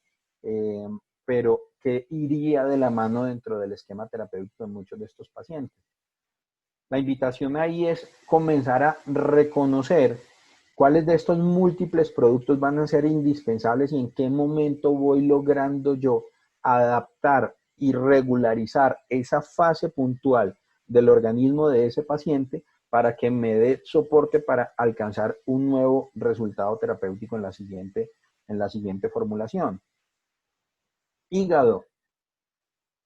pero que iría de la mano dentro del esquema terapéutico de muchos de estos pacientes. La invitación ahí es comenzar a reconocer cuáles de estos múltiples productos van a ser indispensables y en qué momento voy logrando yo adaptar y regularizar esa fase puntual del organismo de ese paciente para que me dé soporte para alcanzar un nuevo resultado terapéutico en la siguiente formulación. Hígado,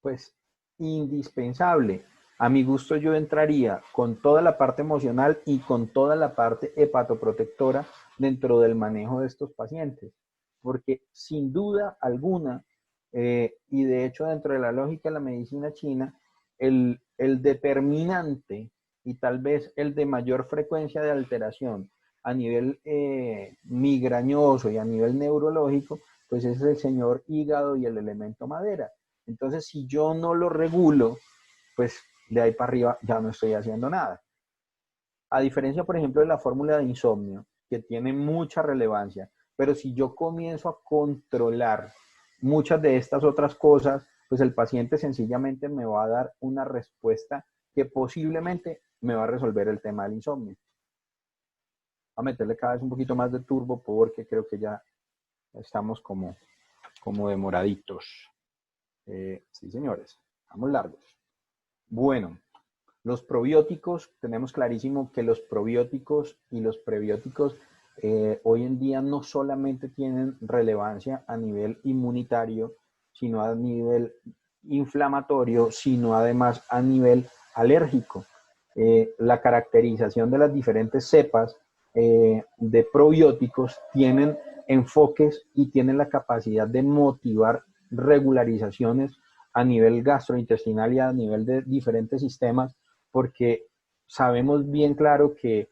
pues indispensable. A mi gusto yo entraría con toda la parte emocional y con toda la parte hepatoprotectora dentro del manejo de estos pacientes, porque sin duda alguna, y de hecho dentro de la lógica de la medicina china, el determinante y tal vez el de mayor frecuencia de alteración a nivel migrañoso y a nivel neurológico, pues es el señor hígado y el elemento madera. Entonces, si yo no lo regulo, pues de ahí para arriba ya no estoy haciendo nada. A diferencia, por ejemplo, de la fórmula de insomnio, que tiene mucha relevancia, pero si yo comienzo a controlar muchas de estas otras cosas, pues el paciente sencillamente me va a dar una respuesta que posiblemente me va a resolver el tema del insomnio. A meterle cada vez un poquito más de turbo porque creo que ya estamos como demoraditos. Sí, señores, estamos largos. Bueno, los probióticos, tenemos clarísimo que los probióticos y los prebióticos hoy en día no solamente tienen relevancia a nivel inmunitario, sino a nivel inflamatorio, sino además a nivel alérgico. La caracterización de las diferentes cepas de probióticos tienen enfoques y tienen la capacidad de motivar regularizaciones a nivel gastrointestinal y a nivel de diferentes sistemas, porque sabemos bien claro que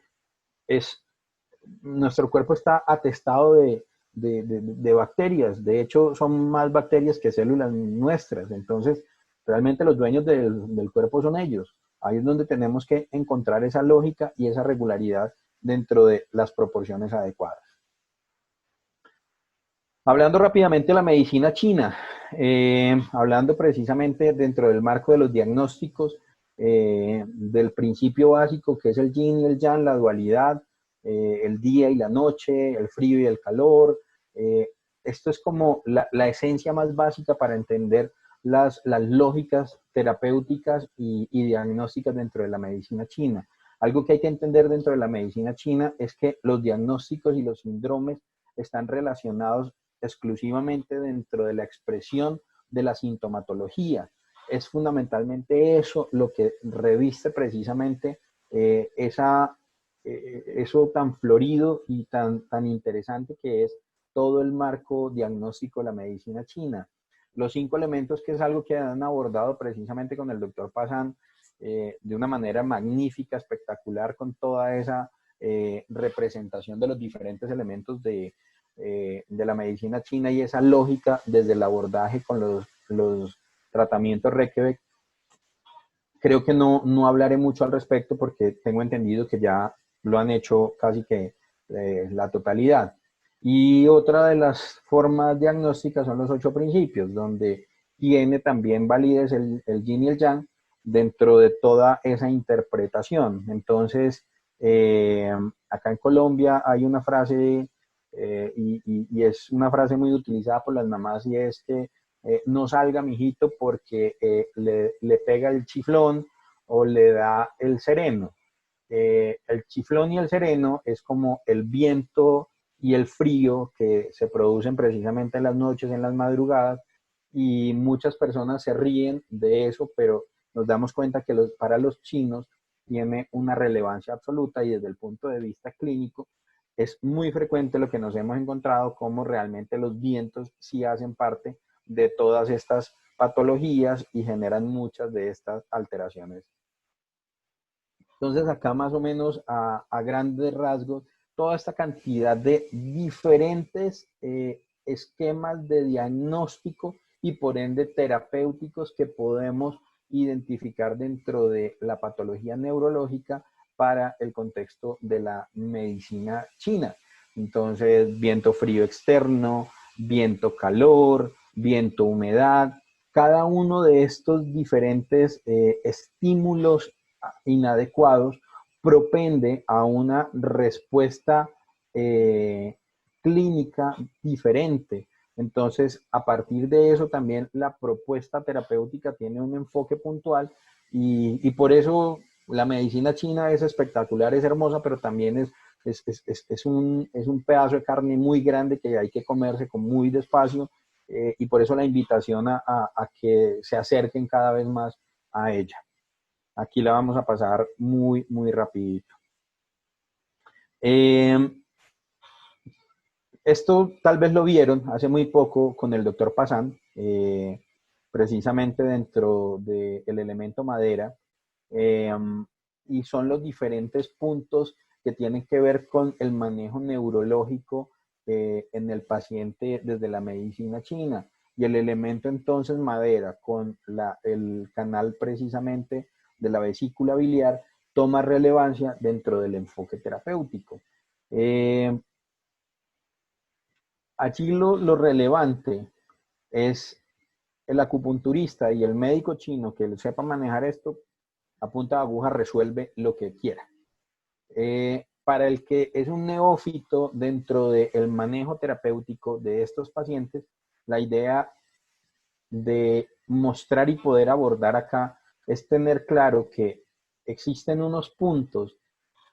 nuestro cuerpo está atestado de bacterias. De hecho, son más bacterias que células nuestras. Entonces, realmente los dueños del cuerpo son ellos. Ahí es donde tenemos que encontrar esa lógica y esa regularidad dentro de las proporciones adecuadas. Hablando rápidamente de la medicina china, hablando precisamente dentro del marco de los diagnósticos, del principio básico que es el yin y el yang, la dualidad, el día y la noche, el frío y el calor. Esto es como la esencia más básica para entender las lógicas terapéuticas y diagnósticas dentro de la medicina china. Algo que hay que entender dentro de la medicina china es que los diagnósticos y los síndromes están relacionados exclusivamente dentro de la expresión de la sintomatología. Es fundamentalmente eso lo que reviste precisamente eso tan florido y tan interesante que es todo el marco diagnóstico de la medicina china. Los 5 elementos, que es algo que han abordado precisamente con el doctor Pazán de una manera magnífica, espectacular, con toda esa representación de los diferentes elementos de la medicina china y esa lógica desde el abordaje con los tratamientos Reykjavik. Creo que no hablaré mucho al respecto porque tengo entendido que ya lo han hecho casi que la totalidad. Y otra de las formas diagnósticas son los 8 principios, donde tiene también validez el yin y el yang dentro de toda esa interpretación. Entonces, acá en Colombia hay una frase, y es una frase muy utilizada por las mamás, y es que no salga mijito porque le pega el chiflón o le da el sereno. El chiflón y el sereno es como el viento y el frío que se producen precisamente en las noches, en las madrugadas, y muchas personas se ríen de eso, pero nos damos cuenta que para los chinos tiene una relevancia absoluta y desde el punto de vista clínico es muy frecuente lo que nos hemos encontrado como realmente los vientos sí hacen parte de todas estas patologías y generan muchas de estas alteraciones. Entonces acá más o menos a grandes rasgos, toda esta cantidad de diferentes esquemas de diagnóstico y por ende terapéuticos que podemos identificar dentro de la patología neurológica para el contexto de la medicina china. Entonces, viento frío externo, viento calor, viento humedad, cada uno de estos diferentes estímulos inadecuados propende a una respuesta clínica diferente. Entonces, a partir de eso también la propuesta terapéutica tiene un enfoque puntual y por eso la medicina china es espectacular, es hermosa, pero también es un pedazo de carne muy grande que hay que comerse con muy despacio y por eso la invitación a que se acerquen cada vez más a ella. Aquí la vamos a pasar muy, muy rapidito. Esto tal vez lo vieron hace muy poco con el doctor Pazán, precisamente dentro del elemento madera, y son los diferentes puntos que tienen que ver con el manejo neurológico en el paciente desde la medicina china. Y el elemento entonces madera con el canal precisamente de la vesícula biliar toma relevancia dentro del enfoque terapéutico. Aquí lo relevante es el acupunturista y el médico chino que sepa manejar esto, a punta de aguja resuelve lo que quiera. Para el que es un neófito dentro del manejo terapéutico de estos pacientes, la idea de mostrar y poder abordar acá es tener claro que existen unos puntos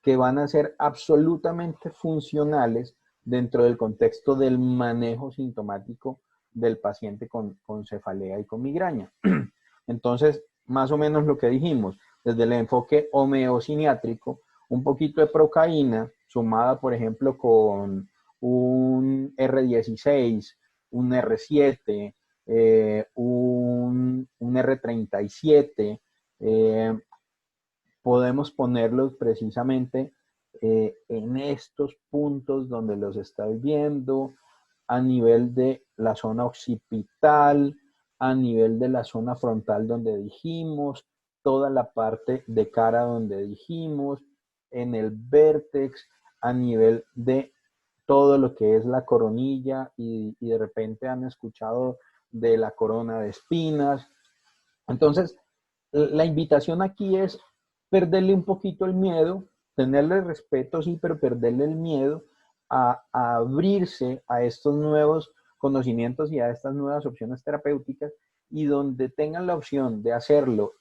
que van a ser absolutamente funcionales dentro del contexto del manejo sintomático del paciente con cefalea y con migraña. Entonces, más o menos lo que dijimos, desde el enfoque homeosiniátrico, un poquito de procaína sumada, por ejemplo, con un R16, un R7, un R37, podemos ponerlos precisamente en estos puntos donde los estoy viendo, a nivel de la zona occipital, a nivel de la zona frontal donde dijimos, toda la parte de cara donde dijimos, en el vértex, a nivel de todo lo que es la coronilla y de repente han escuchado de la corona de espinas. Entonces, la invitación aquí es perderle un poquito el miedo, tenerle respeto, sí, pero perderle el miedo a abrirse a estos nuevos conocimientos y a estas nuevas opciones terapéuticas, y donde tengan la opción de hacerlo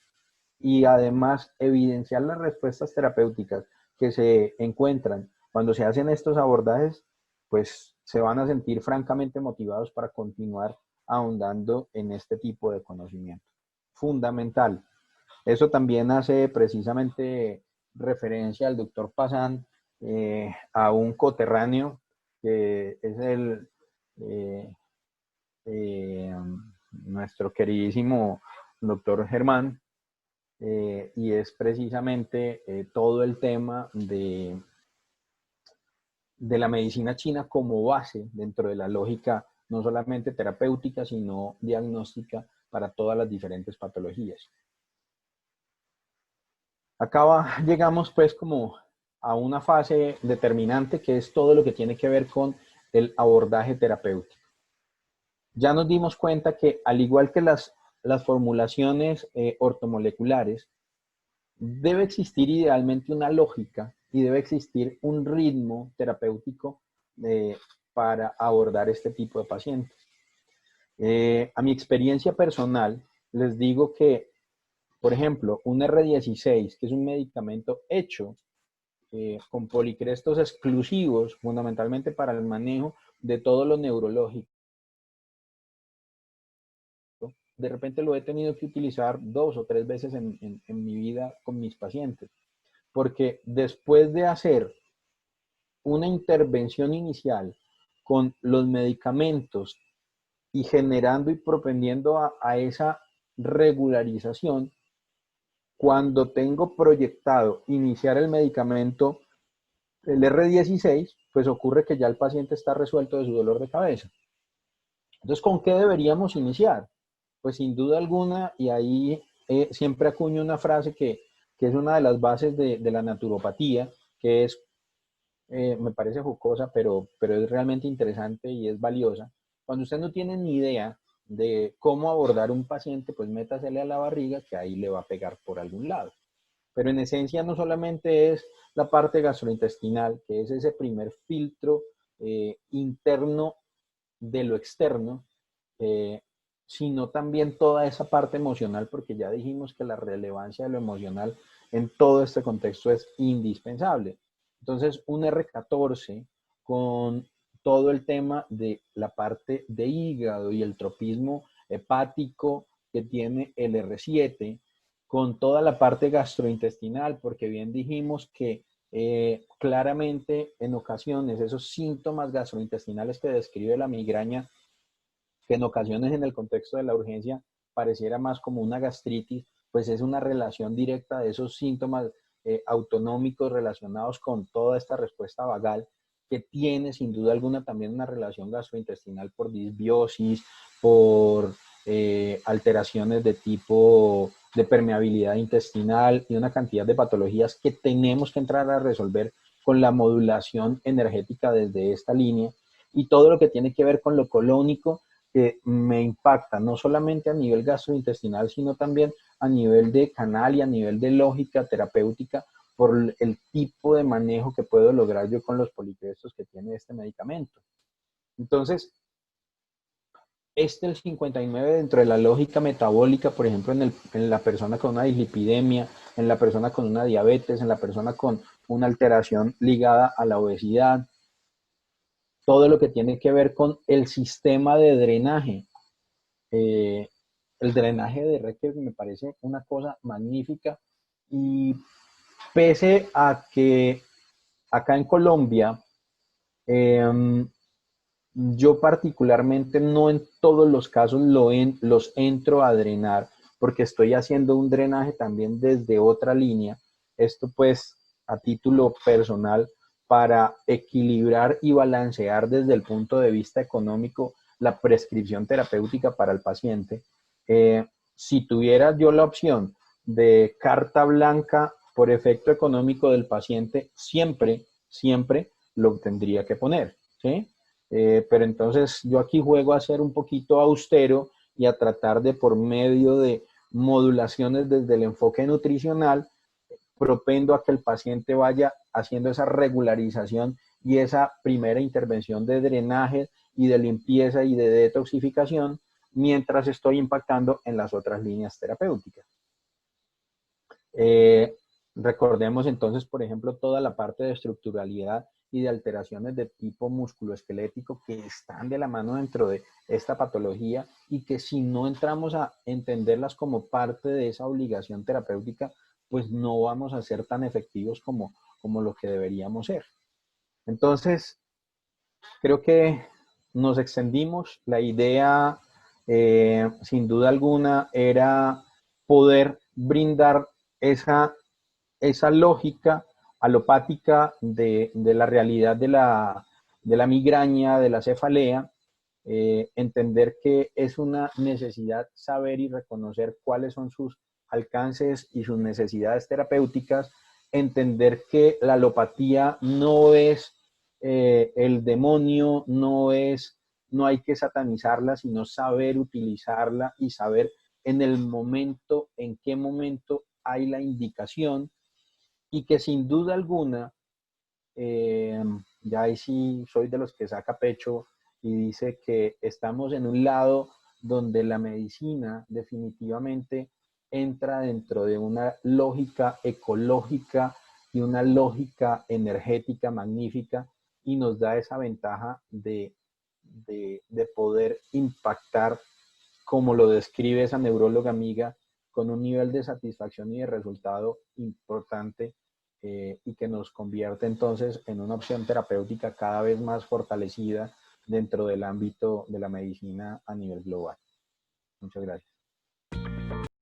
y además evidenciar las respuestas terapéuticas que se encuentran cuando se hacen estos abordajes, pues se van a sentir francamente motivados para continuar ahondando en este tipo de conocimiento. Fundamental. Eso también hace precisamente referencia al doctor Pazán, a un coterráneo que es eh, eh, nuestro queridísimo doctor Germán, y es precisamente todo el tema de la medicina china como base dentro de la lógica no solamente terapéutica, sino diagnóstica para todas las diferentes patologías. Acá llegamos pues como a una fase determinante que es todo lo que tiene que ver con el abordaje terapéutico. Ya nos dimos cuenta que al igual que las formulaciones ortomoleculares, debe existir idealmente una lógica y debe existir un ritmo terapéutico para abordar este tipo de pacientes. A mi experiencia personal, les digo que, por ejemplo, un R16, que es un medicamento hecho con policrestos exclusivos, fundamentalmente para el manejo de todo lo neurológico, de repente lo he tenido que utilizar 2 o 3 veces en mi vida con mis pacientes, porque después de hacer una intervención inicial con los medicamentos y generando y propendiendo a esa regularización, cuando tengo proyectado iniciar el medicamento, el R16, pues ocurre que ya el paciente está resuelto de su dolor de cabeza. Entonces, ¿con qué deberíamos iniciar? Pues sin duda alguna, y ahí siempre acuño una frase que es una de las bases de la naturopatía, que es, me parece jocosa, pero es realmente interesante y es valiosa. Cuando usted no tiene ni idea de cómo abordar un paciente, pues métasele a la barriga, que ahí le va a pegar por algún lado. Pero en esencia no solamente es la parte gastrointestinal, que es ese primer filtro interno de lo externo, sino también toda esa parte emocional, porque ya dijimos que la relevancia de lo emocional en todo este contexto es indispensable. Entonces, un R14 con todo el tema de la parte de hígado y el tropismo hepático que tiene el R7, con toda la parte gastrointestinal, porque bien dijimos que claramente en ocasiones esos síntomas gastrointestinales que describe la migraña, que en ocasiones en el contexto de la urgencia pareciera más como una gastritis, pues es una relación directa de esos síntomas autonómicos relacionados con toda esta respuesta vagal, que tiene sin duda alguna también una relación gastrointestinal por disbiosis, por alteraciones de tipo de permeabilidad intestinal y una cantidad de patologías que tenemos que entrar a resolver con la modulación energética desde esta línea, y todo lo que tiene que ver con lo colónico, que me impacta no solamente a nivel gastrointestinal, sino también a nivel de canal y a nivel de lógica terapéutica, por el tipo de manejo que puedo lograr yo con los poliprestos que tiene este medicamento. Entonces, el 59 dentro de la lógica metabólica, por ejemplo, en la persona con una dislipidemia, en la persona con una diabetes, en la persona con una alteración ligada a la obesidad, todo lo que tiene que ver con el sistema de drenaje. El drenaje de Recke me parece una cosa magnífica, y pese a que acá en Colombia, yo particularmente no en todos los casos los entro a drenar, porque estoy haciendo un drenaje también desde otra línea. Esto pues a título personal, para equilibrar y balancear desde el punto de vista económico la prescripción terapéutica para el paciente. Si tuviera yo la opción de carta blanca por efecto económico del paciente, siempre lo tendría que poner, ¿sí? Pero entonces yo aquí juego a ser un poquito austero y a tratar de, por medio de modulaciones desde el enfoque nutricional, propendo a que el paciente vaya haciendo esa regularización y esa primera intervención de drenaje y de limpieza y de detoxificación, mientras estoy impactando en las otras líneas terapéuticas. Recordemos entonces, por ejemplo, toda la parte de estructuralidad y de alteraciones de tipo musculoesquelético que están de la mano dentro de esta patología, y que si no entramos a entenderlas como parte de esa obligación terapéutica, pues no vamos a ser tan efectivos como lo que deberíamos ser. Entonces, creo que nos extendimos. La idea, sin duda alguna, era poder brindar esa lógica alopática de la realidad de la migraña, de la cefalea, entender que es una necesidad saber y reconocer cuáles son sus alcances y sus necesidades terapéuticas, entender que la alopatía no es el demonio, no hay que satanizarla, sino saber utilizarla y saber en qué momento hay la indicación, y que sin duda alguna, ya ahí sí soy de los que saca pecho y dice que estamos en un lado donde la medicina definitivamente entra dentro de una lógica ecológica y una lógica energética magnífica, y nos da esa ventaja de poder impactar, como lo describe esa neuróloga amiga, con un nivel de satisfacción y de resultado importante, y que nos convierte entonces en una opción terapéutica cada vez más fortalecida dentro del ámbito de la medicina a nivel global. Muchas gracias.